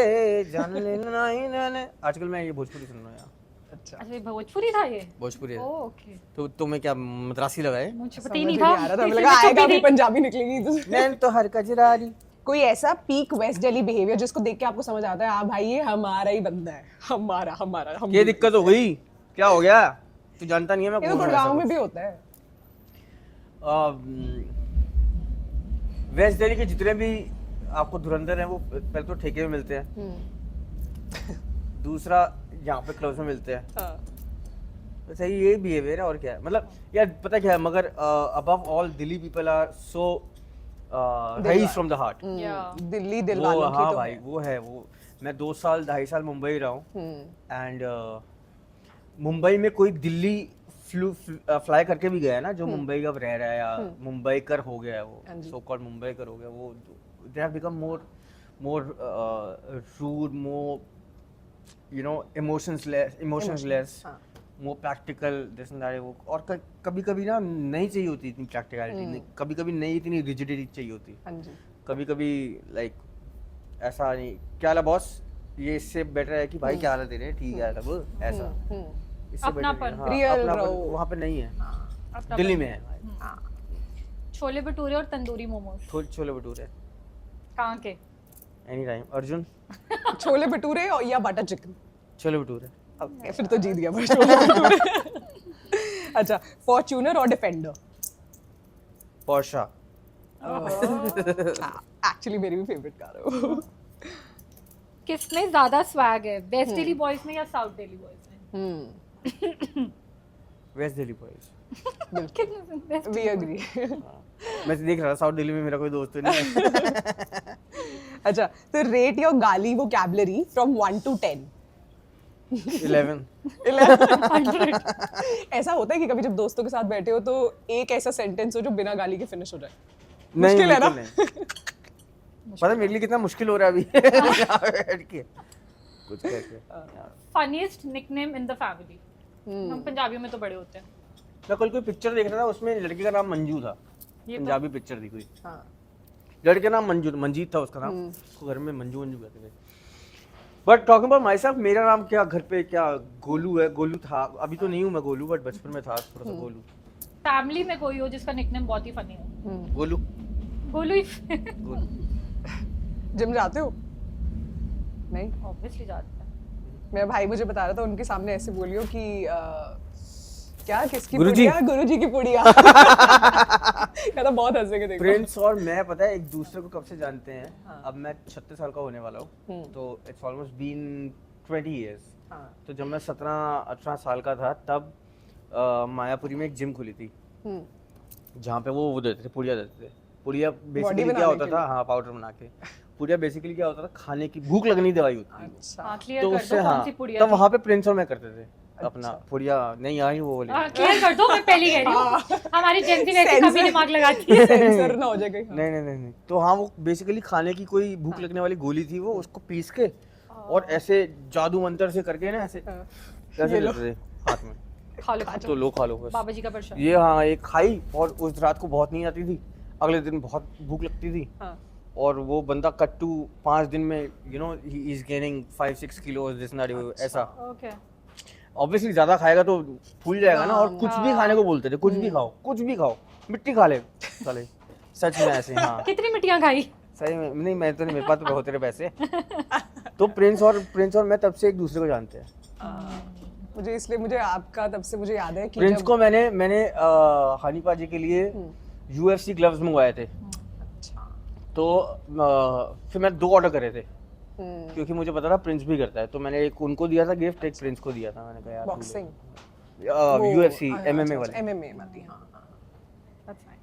जान लेना ही ना ना। आजकल मैं ये भोजपुरी सुन रहा हूँ यार।
अच्छा,
अच्छा ये भोजपुरी था ये?
भोजपुरी है।
ओके,
तो तुम्हें क्या मद्रासी लगा है?
मुझे पता
समझ
ही नहीं
नहीं
था।
आ रहा था, मुझे
इसलिए
लगा
मैं चुप
आएगा
ही
भी
थी।
पंजाबी निकलेगी तो।
नैन तो हर कजरारी।
कोई ऐसा पीक वेस्ट दिल्ली बिहेवियर जिसको देख के आपको समझ आता है, हाँ भाई ये हमारा ही बंदा है, हमारा हमारा हम।
ये दिक्कत हो गई? क्या हो गया? तू जानता नहीं है मैं
ये तो
कौन हूँ
गुड़गांव
ऐसा
में
कुछ।
भी होता है।
वेस्ट दिल्ली के जितने भी आपको धुरंधर हैं वो पहले तो ठेके में मिलते हैं, दूसरा यहाँ पे क्लब्स में मिलते हैं।
हाँ,
तो सही ये बिहेवियर है और क्या है, मतलब यार पता क्या है, मगर above all Delhi people are so रईस फ्रॉम द हार्ट।
दिल्ली दिल
वो
वालों की
हाँ
तो
भाई
है।
वो है वो। मैं 2 साल 2.5 साल मुंबई रहा हूँ एंड मुंबई में कोई दिल्ली फ्लाई करके भी गया है ना, जो मुंबई का रह रहा है या मुंबई कर हो गया है,
हाँ
वो
जी।
सो कॉल्ड मुंबई कर हो गया, वो they have become more rude, more you know emotionless,
हाँ।
More practical, this and that. वो और कभी कभी ना नहीं चाहिए होती इतनी प्रैक्टिकलिटी, कभी कभी नहीं इतनी रिजिडिटी चाहिए होती,
हाँ जी।
कभी कभी लाइक ऐसा नहीं, क्या हाल है बॉस, ये इससे बेटर है कि भाई क्या हाल है तेरे, ठीक है तब ऐसा, इससे better है,
अपनापन।
हाँ,
Real
अपनापन
रहो।
वहाँ पे नहीं है,
अपना
दिल्ली में है भाई।
हाँ।
छोले भटूरे और तंदूरी मोमोज
छोले भटूरे
कहाँ के?
Any time. अर्जुन
छोले भटूरे और या butter chicken?
Chole bhature.
Okay, फिर तो जीत गया भाई, छोले भटूरे। अच्छा, फॉर्च्यूनर और डिफेंडर?
पोर्शा।
एक्चुअली मेरी भी फेवरेट कार है वो।
किसमें ज्यादा स्वैग है, वेस्ट दिल्ली बॉयज में या साउथ दिल्ली बॉयज में?
West Delhi boys.
बिल्कुल।
We agree.
मैं तो देख रहा था साउथ दिल्ली में मेरा कोई दोस्त तो नहीं है।
अच्छा, तो रेट योर गाली वोकैबुलरी फ्रॉम 1 to 10।
11।
ऐसा होता है कि कभी जब दोस्तों के साथ बैठे हो तो एक ऐसा सेंटेंस हो जो बिना गाली के फिनिश हो जाए?
नहीं,
मुश्किल है ना?
बिल्कुल नहीं। पता है मेरे लिए कितना मुश्किल हो रहा है अभी यहाँ पे बैठ के कुछ कह के।
Funniest nickname in the family? हम पंजाबियों में तो बड़े होते हैं।
मैं कल कोई पिक्चर देख रहा था, उसमें लड़के का नाम मंजू था,
ये तो-
पंजाबी पिक्चर थी कोई,
हाँ।
लड़के का नाम मंजीत था उसका नाम, उसको घर में मंजू कहते थे। But talking about my self, मेरा नाम क्या घर पे क्या गोलू है, गोलू था, अभी तो नहीं हूँ मैं गोलू, बट बचपन में था थोड़ा सा गोलू।
फैमिली में कोई हो जिसका निकनेम बहुत ही फनी हो?
गोलू
गोलू ही।
गोलू।
जिम जाते हो? नहीं?
ऑब्वियसली जाते हैं।
मेरा भाई मुझे बता रहा था, उनके सामने ऐसे बोलियो कि क्या किसकी
गुरुजी।
पुड़िया? गुरुजी की पुड़िया। कहता बहुत हंसेंगे देखो।
प्रिंस और मैं पता है एक दूसरे को कब से जानते हैं, अब मैं 36 साल का होने वाला हूँ, तो इट्स ऑलमोस्ट बीन 20 years।
हाँ।
तो जब मैं 17-18 साल का था तब मायापुरी में एक जिम खुली थी, जहाँ पे वो देते थे, पुड़िया देते थे। पुड़िया बेसिकली क्या
बनाने
होता
के
था,
लिए।
हाँ पाउडर बना के। पुड़िया बेसिकली क्या होता था, खाने की भूख लगनी दवाई होती थी।
अच्छा।
हाँ, क्लियर
तो
कर
उससे
दो
हाँ,
कौन सी पुड़िया
तब
थी?
वहाँ पे प्रिंस और मैं करते थे अपना पुड़िया, नहीं आई वो वाली।
क्लियर कर दो, मैं पहली कह रही हूँ। हमारी जेंसी वैसे कभी दिमाग लगाती है।
सेंसर ना हो जाए कहीं।
नहीं। तो हाँ वो बेसिकली खाने की कोई भूख लगने वाली गोली थी, वो उसको पीस के और ऐसे जादू मंत्र से करके ना ऐसे ऐसे लेते थे हाथ में,
खा लो
तो लो खा लो बस।
बाबा जी का प्रसाद।
ये हाँ एक खाई, और उस रात को बहुत नींद आती थी, अगले दिन बहुत भूख लगती थी,
हाँ।
और वो बंदा कट्टू 5 दिन में you know he is gaining 5-6 kilo this not ऐसा।
ओके।
ऑब्वियसली ज्यादा खाएगा तो फूल जाएगा ना, और कुछ भी खाने को बोलते थे, कुछ भी खाओ, मिट्टी खा ले साले, सच में ऐसे। हाँ
कितनी मिट्टियाँ खाई?
सही में नहीं, मैं तो नहीं, मेरे पास तो बहुत तेरे पैसे। तो प्रिंस और मैं तब से एक दूसरे को जानते हैं।
मुझे इसलिए मुझे आपका तब से मुझे याद है कि
प्रिंस
जब
को मैंने हनी पाजी के लिए UFC ग्लव्स मंगवाए थे,
अच्छा।
तो फिर मैं 2 ऑर्डर करे थे, क्योंकि मुझे पता था प्रिंस भी करता है, तो मैंने एक उनको दिया था गिफ्ट, एक प्रिंस को दिया था। मैंने कहा यार
बॉक्सिंग
UFC MMA वाले।
MMA वाली, हाँ।
That's fine.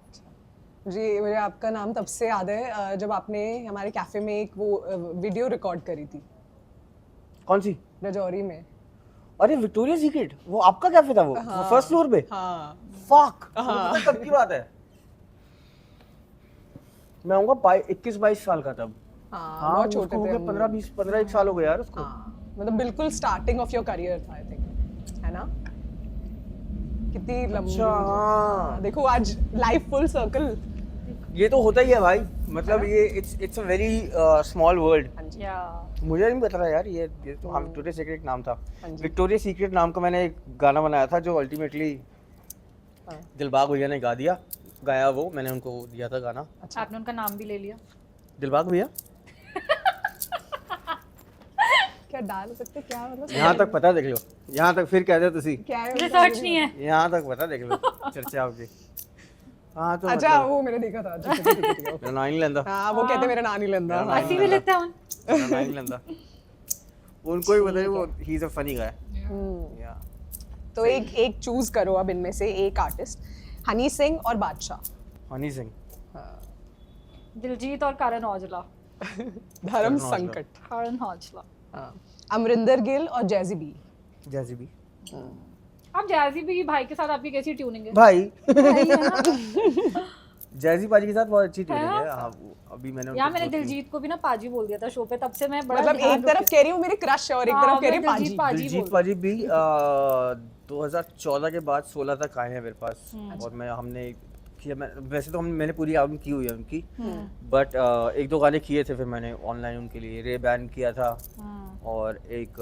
जी, मुझे आपका नाम तब से याद है जब आपने हमारे कैफे में एक वो वीडियो रिकॉर्ड करी थी,
कौन सी?
रजौरी में।
अरे विक्टोरिया सीक्रेट, वो आपका कैफे था, वो फर्स्ट फ्लोर पे।
हाँ।
फक, कब की बात है? मैं आऊंगा 21-22 साल का तब।
हाँ, बहुत छोटे
उसको हो
थे
गए
हम।
15-1 साल हो गए यार उसको।
हाँ, मतलब बिल्कुल स्टार्टिंग ऑफ योर करियर था, आई थिंक, है ना? कितनी लंबी।
अच्छा, हाँ।
देखो आज लाइफ फुल सर्कल।
ये तो होता ही है भाई, मतलब ये it's a very small world.
या
मुझे नहीं पता था यार, ये तो हम विक्टोरिया सीक्रेट नाम था।
हाँ जी।
विक्टोरिया सीक्रेट नाम का मैंने एक गाना बनाया था, जो अल्टीमेटली
हाँ।
दिलबाग भैया ने गाया वो, मैंने उनको दिया था गाना।
आपने उनका नाम भी ले लिया?
दिलबाग भैया
क्या डाल सकते, क्या मतलब?
यहाँ तक पता देख लो, यहाँ तक फिर कहते तुसी,
क्या है?
रिसर्च नहीं है।
यहाँ तक पता देख लो चर्चा आपकी। हाँ तो
अच्छा, वो मैंने देखा था। अच्छा, ठीक है, ठीक है।
मेरा नाम ही लेंदा,
हाँ, वो कहते मेरा नाम नहीं लेंदा।
मेरा नाम
ऐसी भी लेते हैं
मेरा नाम ही लेंदा। उनको भी बताइए वो he is a funny guy या
तो एक चूज करो अब इनमें से एक आर्टिस्ट, हनी सिंह और बादशाह।
हनी सिंह।
दिलजीत और करण औजला।
धर्म
औजला।
संकट।
करण औजला।
हाँ। अमरिंदर गिल और जैजी बी।
जैसी भी
अब जैजी भी भाई के साथ आपकी कैसी ट्यूनिंग है?
भाई
भाई है ना?
जैजी पाजी के साथ बहुत अच्छी ट्यूनिंग
है?
है। हाँ अभी मैंने
यार
उनको
मैंने
2-3
दिलजीत को भी ना पाजी बोल दिया था शो पे, तब से मैं बड़ा
मतलब
ध्यान
एक तरफ
रखती
कह रही हूँ मेरे क्रश है और एक
हाँ,
तरफ कह रही
मैं
पाजी।
दिलजीत पाजी
दिलजीत
बोल
पाजी भी 2014 के बाद 16 तक आए हैं मेरे पास और हमने किया। वैसे तो मैंने पूरी एल्बम की हुई है उनकी, बट एक दो गाने किए थे फिर मैंने ऑनलाइन उनके लिए। रे बैन किया था और एक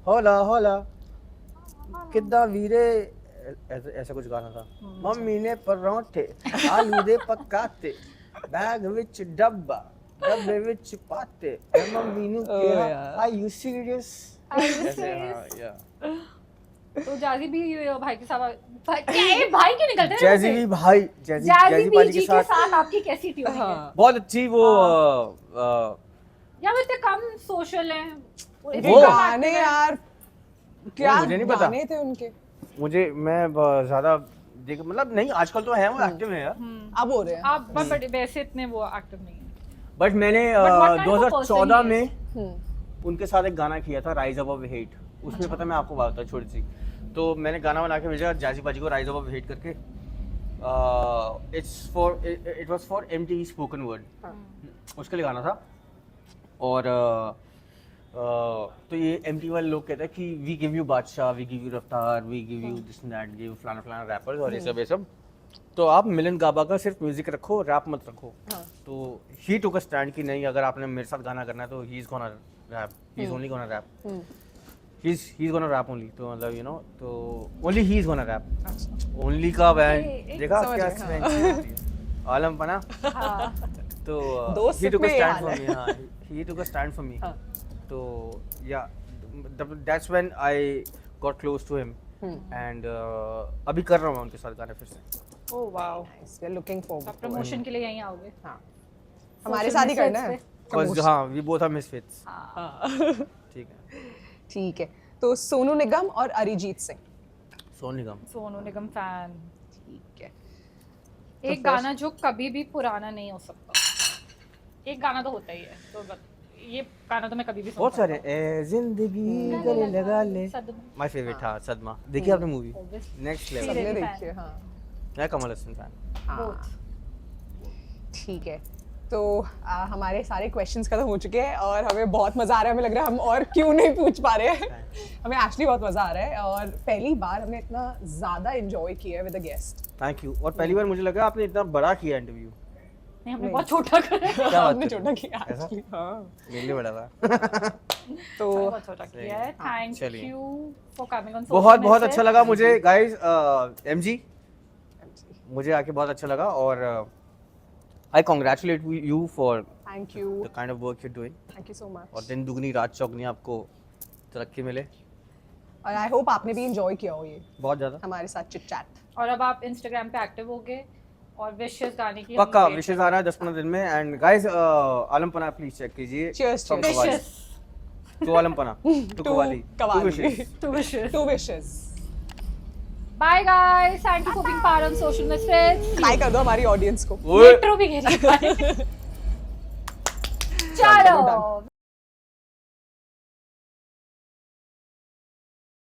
होला होला किद्दा वीरे ऐसा कुछ गाना था। मम्मी ने पराठे आलू दे पकाते बैग विच डब्बा डब्बे विच पाते मम्मी ने किया आर यू सीरियस ऐसे। हाँ या
तो जाजी भी भाई के साथ क्या ये भाई क्यों निकलते हैं?
जैजी भी भाई जैजी
जाजी
जैजी
भी
पाजी
जी
के
के
साथ
साथ आपकी कैसी ट्यूनिंग है?
बहुत अच्छी वो
या वो इतने कम सोशल हैं, वो इतने
वो-
कम
गाने
active हैं।
यार क्या
मुझे नहीं पता।
गाने थे उनके।
मुझे मैं ज्यादा देख मतलब नहीं आजकल तो है वो एक्टिव है यार,
अब हो रहे हैं।
आप बट वैसे इतने वो एक्टिव नहीं है।
बट मैंने
But what kind of a person
2014
he
में
हम्म।
उनके साथ एक गाना किया था राइज अबव हेट। उसमें पता मैं आपको बात बताऊं छोटी सी, तो मैंने गाना बना के भेजा जाजी पाजी को राइज अबव हेट करके। It was for MTV spoken word, उसके लिए गाना था। और तो ये एमटीवी वाले लोग कहते हैं कि we give you Badshah, we give you Raftaar, we give you this and that, give फलाना फलाना रैपर्स और ये सब। तो आप मिलन गाबा का सिर्फ म्यूजिक रखो, रैप मत रखो। तो ही टुक अ स्टैंड कि नहीं, अगर आपने मेरे साथ गाना करना है तो he is gonna rap, he is only gonna rap, he is gonna rap only. तो मतलब यू नो, तो only he is gonna rap. Only का बैंड देखा
समझ
क्या
गए,
स्लैंग आलम पना।
हाँ।
तो
दोस्त
ही टुक अ
में ये
स्टैंड
हाल
फॉर
है।
मी। हाँ ही टुक अ स्टैंड फॉर मी। तो या that's when I got close to him and अभी कर रहा हूँ मैं उनके साथ गाने फिर से।
Oh wow,
Nice, we are looking forward
आप
to it.
प्रमोशन के लिए यहीं आओगे?
हाँ। हमारे साथ ही करना है।
Cause हाँ वी बोथ आर मिसफिट्स।
हाँ।
ठीक है।
ठीक है, तो सोनू निगम और अरिजीत सिंह।
सोनू निगम।
सोनू निगम फैन।
ठीक है।
एक गाना जो कभी भी पुराना नहीं हो सकता, एक गाना तो होता ही है, तो ये गाना तो मैं कभी भी सुन
बहुत
सकता
सारे ए जिंदगी गले लगा ले।
सदमा।
माय फेवरेट था सदमा। देखिए आपने मूवी
Obviously.
Next level.
सबने
Really
देखी है, हाँ।
मैं कमल हसन फैन।
Both.
ठीक है, तो हमारे सारे क्वेश्चंस खत्म हो चुके हैं और हमें बहुत मज़ा आ रहा है। हमें लग रहा है हम और क्यों नहीं पूछ पा रहे हैं। हमें एक्चुअली बहुत मज़ा आ रहा है और पहली बार हमने इतना ज़्यादा एंजॉय किया है with a guest.
Thank you. और पहली बार मुझे लगा आपने इतना बड़ा किया इंटरव्यू।
नहीं, हमने बहुत छोटा करा है।
क्या बात
हमने
कर
छोटा
रहे
किया
ऐसा?
actually, हाँ।
मेरे लिए बड़ा था।
तो
बहुत छोटा किया है। थैंक
चलिए।
You for coming on.
बहुत बहुत अच्छा लगा मुझे गाइस। एमजी मुझे आके बहुत अच्छा लगा और I congratulate you for
thank you,
the kind of work you doing.
Thank you so much.
और दिन दुगनी रात चौगनी आपको तरक्की मिले।
और आई होप आपने भी एंजॉय किया हो ये
बहुत ज़्यादा।
हमारे साथ चिट चैट।
और अब आप इंस्टाग्राम पे एक्टिव हो गए और विशेस गाने की
पक्का विशेष आ रहा है 10-15 दिन में। And guys Alampana please check कीजिए।
Cheers,
From
cheers.
Kawali.
Wishes
To Alampana to Kawali
Kawali.
to wishes.
To wishes.
To wishes.
Bye guys, thank you for being part on social misfits.
Hi कर दो हमारी ऑडियंस को।
ओए
मेट्रो भी कह रही है। चलो।